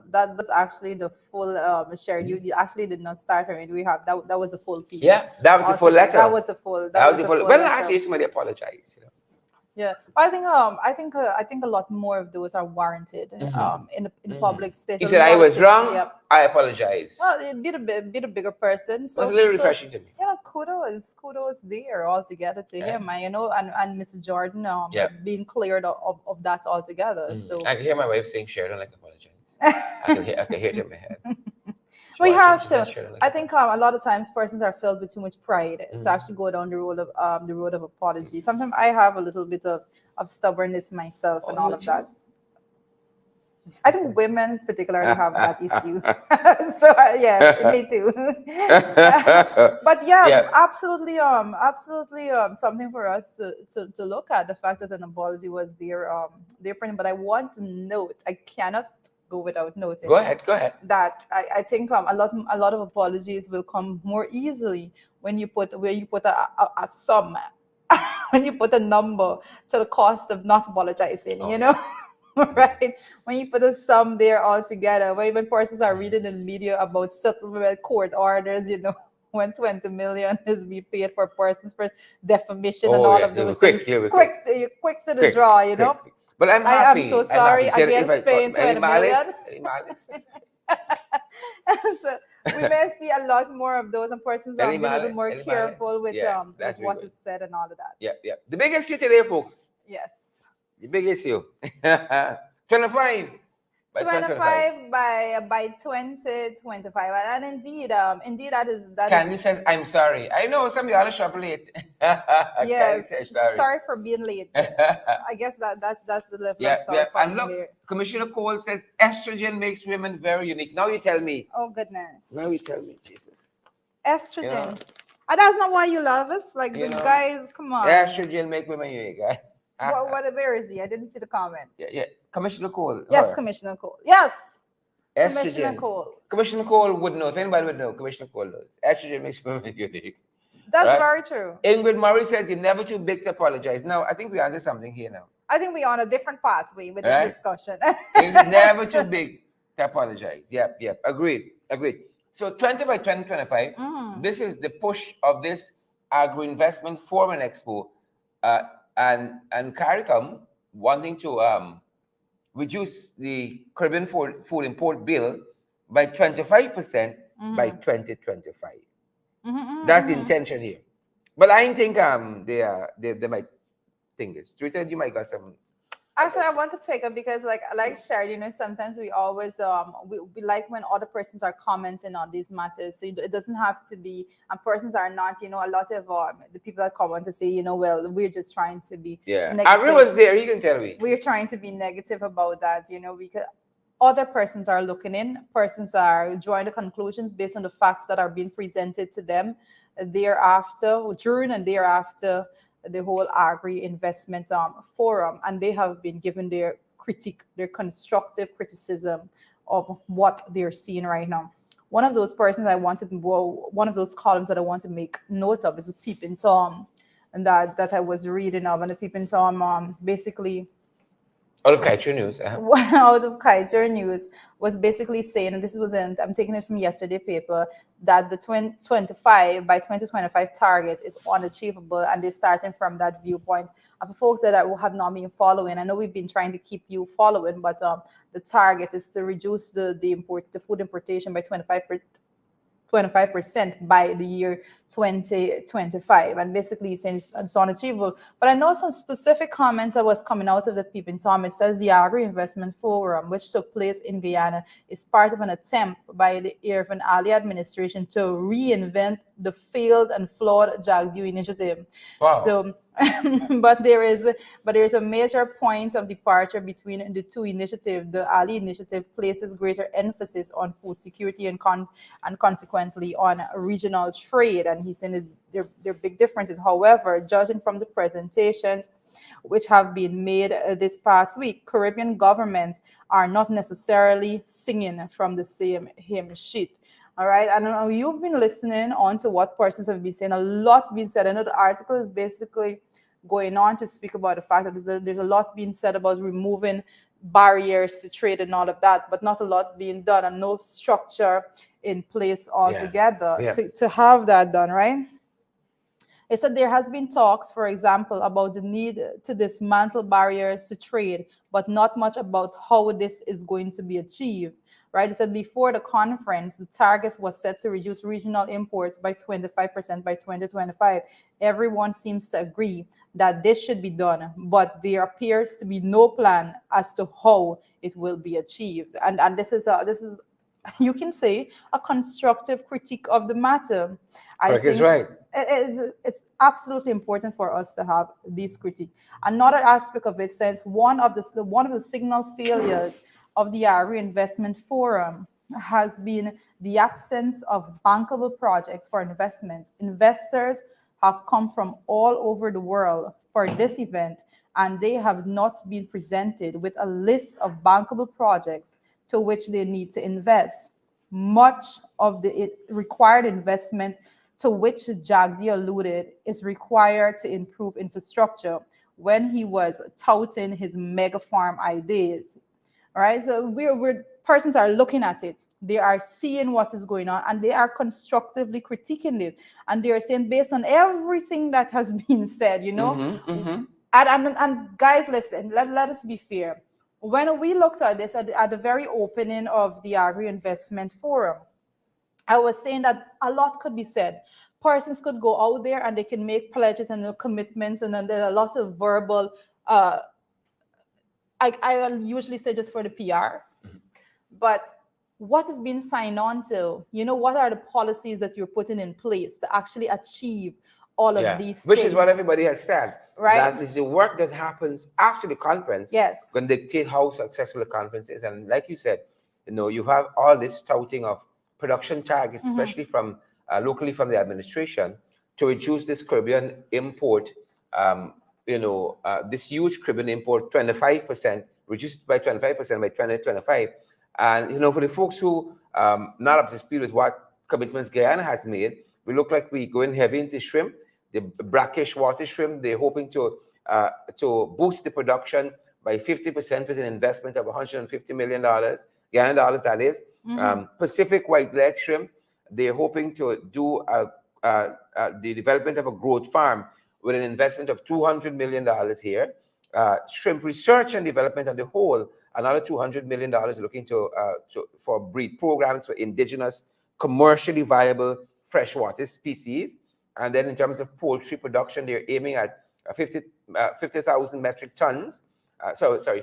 A: That's actually the full shared. You actually did not start from it. We have that was a full piece.
B: Yeah, that was the full letter.
A: That was a full. That was a full.
B: When last year somebody apologized,
A: Yeah, I think a lot more of those are warranted in public space.
B: He said, "I was wrong. Yep. I apologize."
A: Well, be a bigger person. So
B: it was a little refreshing to me.
A: Kudos there altogether to him, and Mr. Jordan being cleared of that altogether. So
B: I can hear my wife saying, "Share, don't like apologize." I can hear it in my head.
A: We have to. I think a lot of times persons are filled with too much pride to actually go down the road of apology. Sometimes I have a little bit of stubbornness myself and all of that. I think women particularly have that issue. So yeah, me too. But yeah, absolutely, something for us to look at, the fact that an apology was there, but I want to note, I cannot go without noting.
B: Go ahead.
A: That I think a lot of apologies will come more easily when you put a sum, when you put a number to the cost of not apologizing. Right? When you put a sum there altogether, when persons are reading in the media about settlement court orders, when 20 million is being paid for persons for defamation and all of those things. Quick to the draw, Quick.
B: But I'm happy.
A: I am so sorry against paying 20 million. So we may see a lot more of those, and persons are being a little more careful with what is said and all of that.
B: Yeah. The big issue today, folks.
A: Yes.
B: The big issue. 25.
A: By 2025, and indeed that is.
B: Candy says, "I'm sorry." I know some of you are shop late.
A: Yes, sorry for being late. I guess that's the level of sorry.
B: And look, Commissioner Cole says estrogen makes women very unique. Now you tell me.
A: Oh goodness.
B: Now you tell me, Jesus.
A: Estrogen. And that's not why you love us, like the guys. Come on.
B: Estrogen make women unique.
A: Where is he? I didn't see the comment.
B: Yeah. Commissioner Cole.
A: Yes, Commissioner Cole. Yes.
B: Estrogen.
A: Commissioner Cole.
B: Commissioner Cole would know. If anybody would know, Commissioner Cole knows. Estrogen makes women unique.
A: That's very true.
B: Ingrid Murray says you're never too big to apologize. Now, I think we're onto something here now.
A: I think we're on a different pathway with this discussion.
B: It's never too big to apologize. Yep. Agreed. So 20 by 2025, this is the push of this Agro-Investment Forum and Expo, and CARICOM wanting to reduce the Caribbean food import bill by 25% by 2025. That's the intention here. But I think they might think this. Twitter, you might got some.
A: Actually, I want to pick up because like shared, sometimes we always we like when other persons are commenting on these matters. So it doesn't have to be, and persons are not, a lot of the people that comment to say, well, we're just trying to be negative.
B: Ari was there, you can tell me.
A: We're trying to be negative about that, because other persons are looking in. Persons are drawing the conclusions based on the facts that are being presented to them thereafter, during and thereafter the whole agri-investment forum, and they have been given their critique, their constructive criticism of what they're seeing right now. One of those persons one of those columns that I want to make note of is Peeping Tom, and that I was reading of, and the Peeping Tom basically
B: out of Kaiser News.
A: Out of Kaiser News was basically saying, and this was I'm taking it from yesterday paper, that the 2025 by 2025 target is unachievable, and they're starting from that viewpoint. And for folks that have not been following, I know we've been trying to keep you following, but the target is to reduce the food importation by 25% by the year 2025, and basically saying it's unachievable. But I know some specific comments that was coming out of the Peeping Tom. It says the Agri-Investment Forum, which took place in Guyana, is part of an attempt by the Irvin Ali administration to reinvent the failed and flawed Jagdeo initiative.
B: Wow.
A: So but there is a major point of departure between the two initiatives. The Ali initiative places greater emphasis on food security and consequently on regional trade, and he's saying there are big differences. However, judging from the presentations which have been made this past week, Caribbean governments are not necessarily singing from the same hymn sheet. All right, I know you've been listening on to what persons have been saying. A lot being said. I know the article is basically going on to speak about the fact that there's a lot being said about removing barriers to trade and all of that, but not a lot being done, and no structure in place altogether to have that done, right? It said there has been talks, for example, about the need to dismantle barriers to trade, but not much about how this is going to be achieved. Right? It said before the conference, the target was set to reduce regional imports by 25% by 2025. Everyone seems to agree that this should be done, but there appears to be no plan as to how it will be achieved. And this is you can say a constructive critique of the matter. I think
B: right.
A: It's absolutely important for us to have this critique. Another aspect of it says one of the signal failures of the Agri-Investment Forum has been the absence of bankable projects for investments. Investors have come from all over the world for this event, and they have not been presented with a list of bankable projects to which they need to invest. Much of the required investment to which Jagdeo alluded is required to improve infrastructure when he was touting his mega farm ideas. All right, so persons are looking at it. They are seeing what is going on, and they are constructively critiquing this. And they are saying, based on everything that has been said, And guys, listen, let us be fair. When we looked at this at the very opening of the Agri-Investment Forum, I was saying that a lot could be said. Persons could go out there and they can make pledges and commitments, and then there are a lot of verbal I usually say just for the PR, but what is being signed on to? What are the policies that you're putting in place to actually achieve all of these
B: Which
A: things?
B: is what everybody has said.
A: Right.
B: That is the work that happens after the conference.
A: Yes.
B: Going to dictate how successful the conference is. And like you said, you have all this touting of production targets, especially from locally from the administration, to reduce this Caribbean import this huge Caribbean import, 25%, reduced by 25% by 2025. And, for the folks who not up to speed with what commitments Guyana has made, we look like we going heavy into shrimp, the brackish water shrimp. They're hoping to boost the production by 50% with an investment of $150 million, Guyana dollars, that is. Pacific white leg shrimp, they're hoping to do the development of a growth farm with an investment of $200 million here. Shrimp research and development on the whole, another $200 million looking for breed programs for indigenous, commercially viable freshwater species. And then in terms of poultry production, they're aiming at 50,000 metric tons.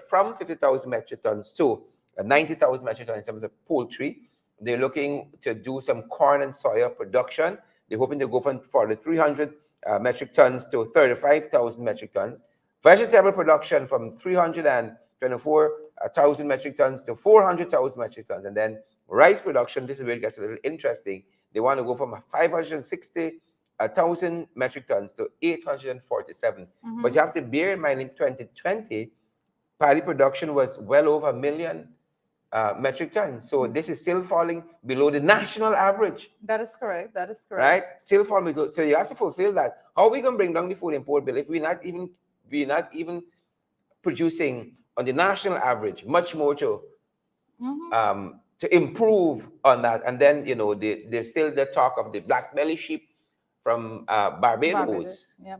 B: From 50,000 metric tons to 90,000 metric tons in terms of poultry. They're looking to do some corn and soya production. They're hoping to go for the 300 metric tons to 35,000 metric tons. Vegetable production from 324 1,000 metric tons to 400,000 metric tons. And then rice production, this is where it gets a little interesting. They want to go from 560,000 metric tons to 847. But you have to bear in mind in 2020, paddy production was well over 1 million metric tons. So this is still falling below the national average.
A: That is correct. That is correct.
B: Right? Still falling below. So you have to fulfill that. How are we going to bring down the food import bill if we're not even producing on the national average, much more to improve on that? And then, you know, there's still the talk of the black belly sheep from Barbados.
A: Yeah.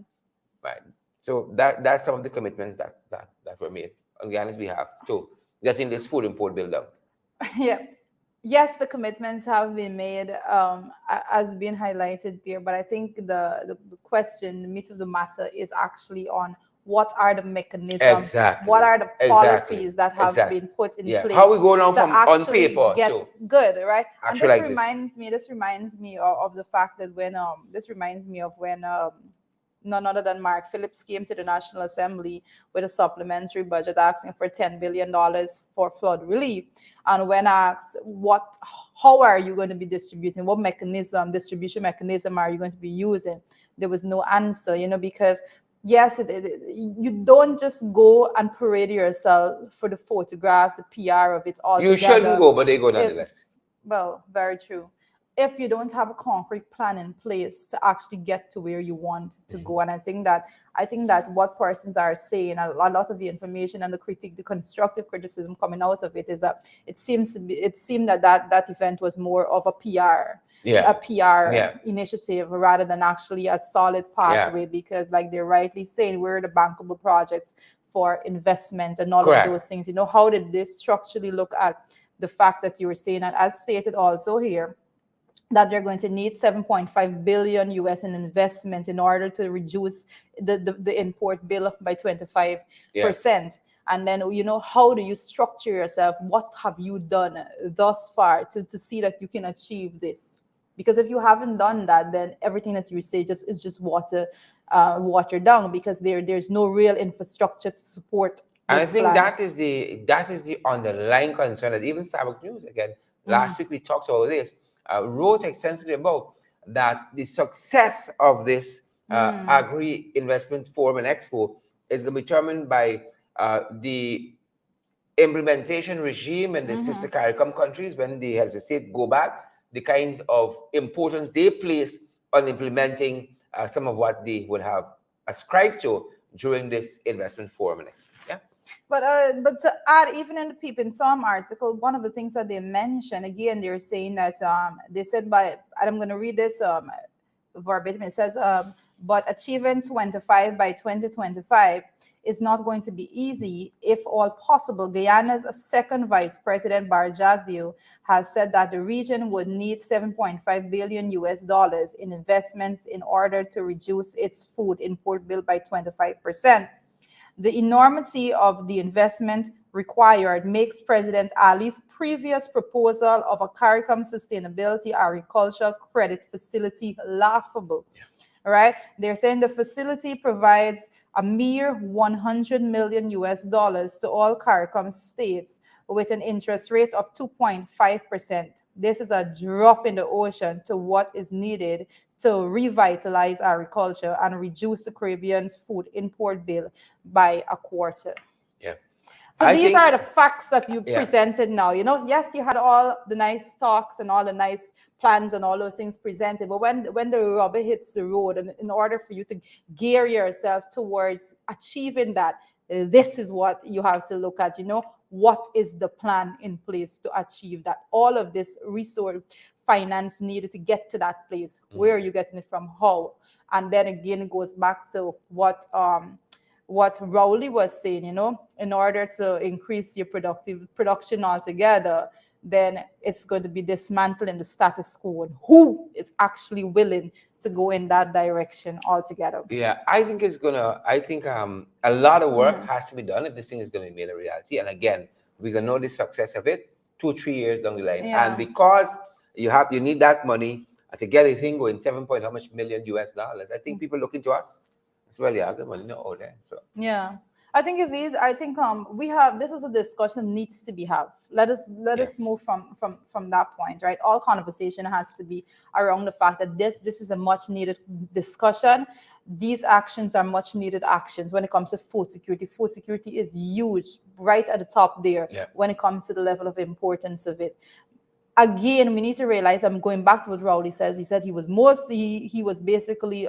B: Right. So that's some of the commitments that were made on Ghana's behalf to getting this food import bill down.
A: Yeah. Yes, the commitments have been made, as being highlighted there. But I think the question, the meat of the matter, is actually on what are the mechanisms,
B: exactly.
A: what are the policies that have been put in place.
B: How we go down from on paper
A: get good, right? And this reminds me of the fact that when none other than Mark Phillips came to the National Assembly with a supplementary budget asking for $10 billion for flood relief. And when asked, how are you going to be distributing? What distribution mechanism are you going to be using? There was no answer, you know, because yes, you don't just go and parade yourself for the photographs, the PR of it all
B: together. You shouldn't go, but they go nonetheless.
A: Well, very true. If you don't have a concrete plan in place to actually get to where you want to go. And I think that what persons are saying, a lot of the information and the constructive criticism coming out of it is that it seemed that event was more of a PR. A PR initiative rather than actually a solid pathway, because like they're rightly saying, where are the bankable projects for investment and all of those things? You know, how did they structurally look at the fact that you were saying, and as stated also here, that they're going to need $7.5 billion US in investment in order to reduce the import bill by 25%. And then, you know, how do you structure yourself? What have you done thus far to see that you can achieve this? Because if you haven't done that, then everything that you say is just watered down, because there's no real infrastructure to support.
B: And I think that is the underlying concern that even Starbucks News, again, last week we talked about this, wrote extensively about that the success of this agri-investment forum and expo is going to be determined by the implementation regime in the sister CARICOM countries when the health state go back, the kinds of importance they place on implementing some of what they would have ascribed to during this investment forum and expo. Yeah.
A: But to add, even in the People in Tom article, one of the things that they mentioned, again, they're saying that they said and I'm going to read this verbatim. It says, but achieving 25 by 2025 is not going to be easy if all possible. Guyana's second vice president, Barjagdio, has said that the region would need $7.5 billion US in investments in order to reduce its food import bill by 25%. The enormity of the investment required makes President Ali's previous proposal of a CARICOM Sustainability Agricultural Credit Facility laughable. Right? They're saying the facility provides a mere $100 million US to all CARICOM states with an interest rate of 2.5%. This is a drop in the ocean to what is needed to revitalize agriculture and reduce the Caribbean's food import bill by a quarter.
B: Yeah.
A: So these are the facts that you presented now. You know, yes, you had all the nice talks and all the nice plans and all those things presented, but when the rubber hits the road, and in order for you to gear yourself towards achieving that, this is what you have to look at. You know, what is the plan in place to achieve that? All of this resource finance needed to get to that place. Where are you getting it from? How? And then again, it goes back to what Rowley was saying, you know, in order to increase your production altogether, then it's going to be dismantling the status quo. And who is actually willing to go in that direction altogether?
B: Yeah, I think a lot of work has to be done if this thing is going to be made a reality. And again, we're going to know the success of it 2-3 years down the line. And because you need that money to get a thing going, how much million US dollars. I think people looking to us. It's really good money, no there. So
A: yeah. I think it's easy. I think we have, this is a discussion that needs to be had. Let us move from that point, right? All conversation has to be around the fact that this is a much needed discussion. These actions are much needed actions when it comes to food security. Food security is huge, right at the top there when it comes to the level of importance of it. Again, we need to realize, I'm going back to what Rowley says. He said he was he was basically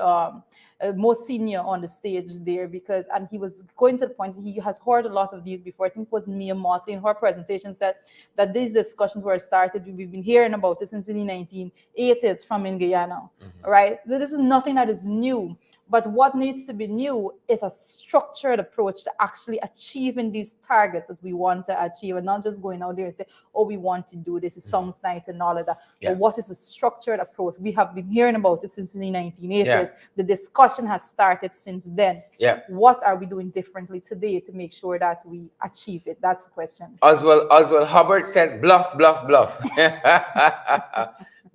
A: more senior on the stage there, because, and he was going to the point, he has heard a lot of these before. I think it was Mia Motley in her presentation said that these discussions were started. We've been hearing about this since the 1980s from in Guyana, right? So this is nothing that is new. But what needs to be new is a structured approach to actually achieving these targets that we want to achieve, and not just going out there and say, oh, we want to do this. It sounds nice and all of that. But what is a structured approach? We have been hearing about it since the 1980s. The discussion has started since then. What are we doing differently today to make sure that we achieve it? That's the question.
B: Oswald Hubbard says, bluff, bluff, bluff.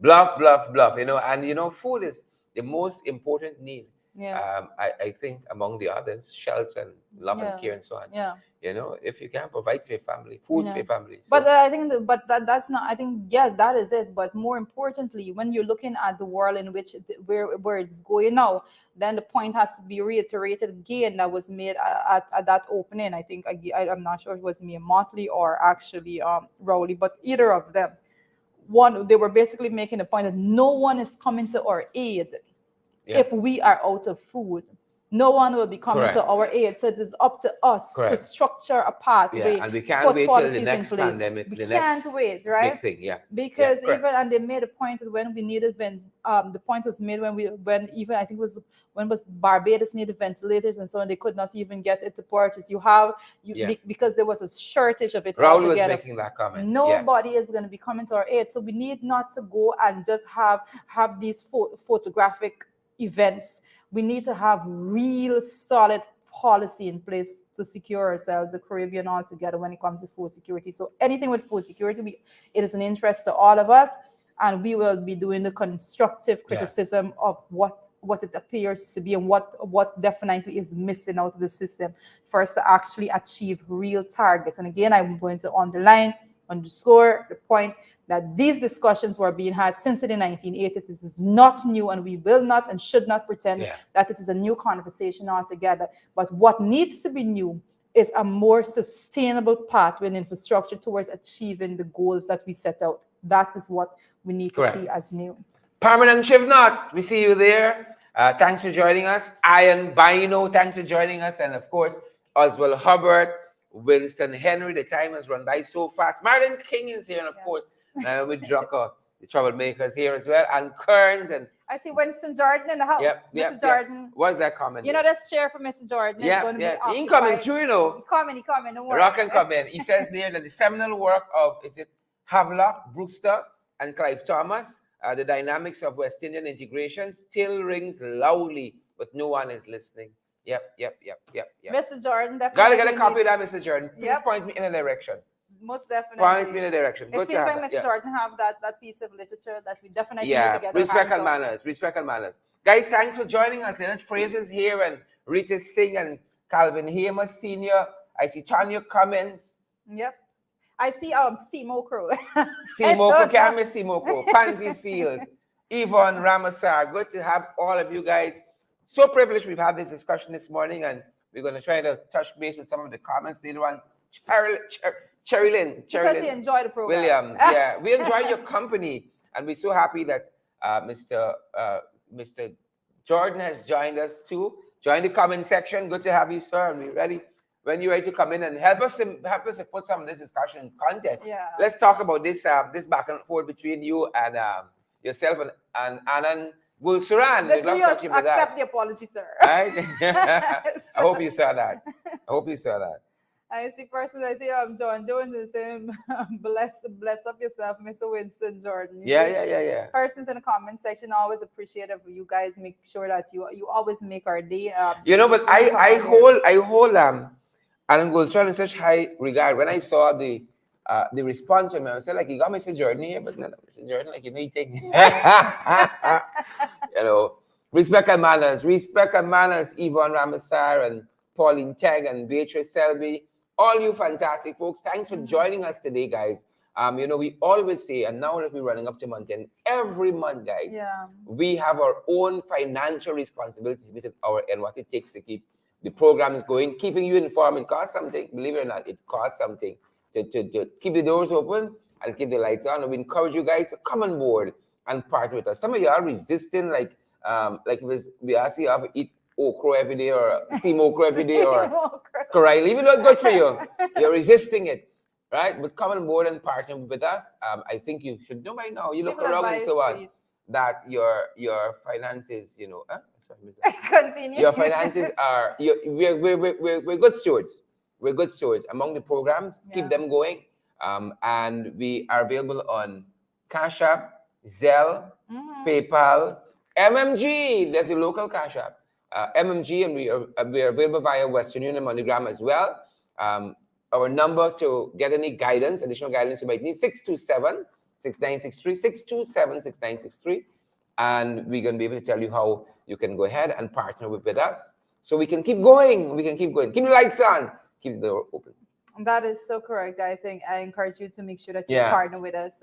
B: Bluff, bluff, bluff. And food is the most important need. I think among the others, shelter and love and care and so on. If you can provide for your family, food for your family.
A: But I think that's not, I think, yes, that is it. But more importantly, when you're looking at the world in which where it's going now, then the point has to be reiterated again that was made at that opening. I think I'm not sure if it was Mia Motley or actually Rowley, but either of them. They were basically making the point that no one is coming to our aid. If we are out of food, no one will be coming to our aid. So it is up to us to structure a pathway.
B: And we can't wait till the next pandemic.
A: We can't wait, right?
B: Big thing,
A: because and they made a point that when we needed the point was made when even I think it was when was Barbados needed ventilators and so on, they could not even get it to purchase. Because there was a shortage of it.
B: Raul was making that comment.
A: Nobody is going to be coming to our aid, so we need not to go and just have these photographic events. We need to have real solid policy in place to secure ourselves, the Caribbean altogether, when it comes to food security. So anything with food security, it is an interest to all of us, and we will be doing the constructive criticism of what it appears to be and what definitely is missing out of the system for us to actually achieve real targets. And again, I'm going to underscore the point that these discussions were being had since the 1980s. It is not new, and we will not and should not pretend that it is a new conversation altogether. But what needs to be new is a more sustainable pathway and infrastructure towards achieving the goals that we set out. That is what we need to see as new.
B: Permanent Shivnot, we see you there. Thanks for joining us. Ian Bino, thanks for joining us. And of course, Oswald Hubbard, Winston Henry. The time has run by so fast. Marilyn King is here, and of course, with Drucker, the troublemakers here as well, and Kearns. And
A: I see Winston Jordan in the house. Mr. Jordan.
B: What's that comment?
A: That's share for Mr. Jordan.
B: He coming too,
A: He coming. Don't worry.
B: Rock and come in. He says there that the seminal work of, Havelock, Brewster, and Clive Thomas, the dynamics of West Indian integration still rings loudly, but no one is listening. Yep.
A: Mr. Jordan, definitely.
B: Gotta get a copy of that, Mr. Jordan. Please point me in a direction.
A: Most definitely.
B: Point me in a direction.
A: It seems like Mr. Jordan have that piece of literature that we definitely need to get
B: respect and manners. Respect and manners. Guys, thanks for joining us. Leonard Fraser's here, and Rita Singh and Calvin Hamer Sr. I see Tanya Cummins.
A: Yep. I see Steve Mokro.
B: Steve Mokro, can't miss Steve Mokro. Pansy Fields, Yvonne Ramasar. Good to have all of you guys. So privileged we've had this discussion this morning, and we're going to try to touch base with some of the comments later on. Cherry Lynn.
A: She enjoyed the program.
B: William, we enjoy your company, and we're so happy that Mr. Jordan has joined us too. Join the comment section. Good to have you, sir. And we're ready when you're ready to come in and help us to put some of this discussion in content. Let's talk about this back and forth between you and yourself and Anand Gulsuran.
A: Accept the apology, sir.
B: Right? I hope you saw that.
A: I see persons. I see John Jones the same. Bless up yourself, Mr. Winston Jordan.
B: Yeah.
A: Persons in the comment section, always appreciative of you guys. Make sure that you always make our day.
B: But I hold Alan Goldstone in such high regard. When I saw the response from him, I said, like, you got Mr. Jordan here, but not Mr. Jordan, like, you know, you take respect and manners, Yvonne Ramasar and Pauline Teg and Beatrice Selby, all you fantastic folks. Thanks for joining us today, guys. We always say, and now that we're running up to month end, every month, guys, we have our own financial responsibilities with our and what it takes to keep the programs going, keeping you informed. It costs something, believe it or not, it costs something to keep the doors open and keep the lights on. And we encourage you guys to come on board and partner with us. Some of you are resisting, like we ask you to eat okra every day or steam okra every day or correct, even though it's good for you, you're resisting it, right? But come on board and partner with us. I think you should know by now. You look around and so on that your finances,
A: Continue.
B: Your finances are we're good stewards. We're good stewards among the programs. Keep them going. And we are available on Cash App, Zelle, PayPal, MMG. There's a local Cash App, MMG, and we are available via Western Union MoneyGram as well. Our number to get any guidance, additional guidance you might need, 627-6963, 627-6963. And we're going to be able to tell you how you can go ahead and partner with us so we can keep going. Keep the lights on, keep the door open.
A: That is so correct. I think I encourage you to make sure that you partner with us.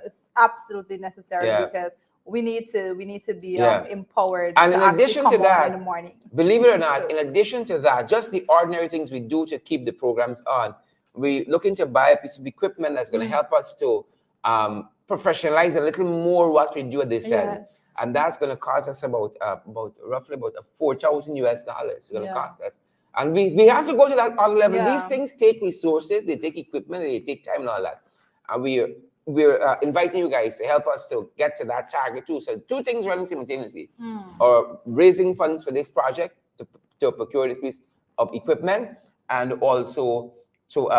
A: It's absolutely necessary because we need to be empowered.
B: And in addition to that,
A: in the morning,
B: believe it or not, in addition to that, just the ordinary things we do to keep the programs on, we looking to buy a piece of equipment that's going to help us to professionalize a little more what we do at this end, and that's going to cost us roughly about $4,000 US. It's going to cost us. And we have to go to that other level. These things take resources, they take equipment, they take time and all that. And we're inviting you guys to help us to get to that target too. So 2 things running simultaneously. Or raising funds for this project to procure this piece of equipment, and also to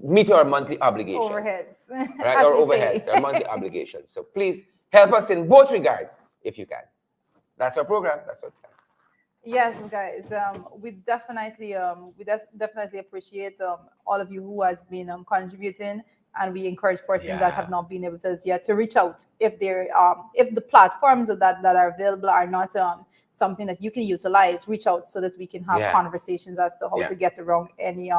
B: meet our monthly obligations.
A: Overheads.
B: Right? Our overheads, our monthly obligations. So please help us in both regards if you can. That's our program. That's our time.
A: Yes, guys. We definitely appreciate all of you who has been contributing, and we encourage persons that have not been able to yet to reach out if they're if the platforms that are available are not something that you can utilize. Reach out so that we can have conversations as to how to get around any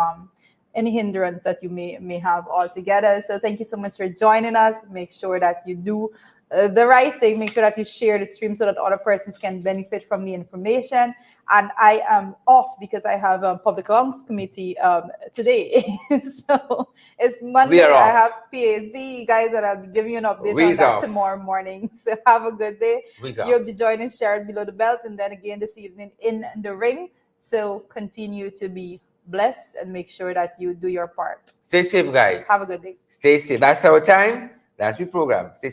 A: hindrance that you may have altogether. So thank you so much for joining us. Make sure that you do the right thing. Make sure that you share the stream so that other persons can benefit from the information. And I am off because I have a public accounts committee today. So it's Monday. I have PAZ, guys, and I'll be giving you an update on that tomorrow morning. So have a good day. You'll be joining Sharon Below the Belt, and then again this evening in the ring. So continue to be blessed and make sure that you do your part.
B: Stay safe, guys.
A: Have a good day.
B: Stay safe. That's our time. That's the program. Stay safe.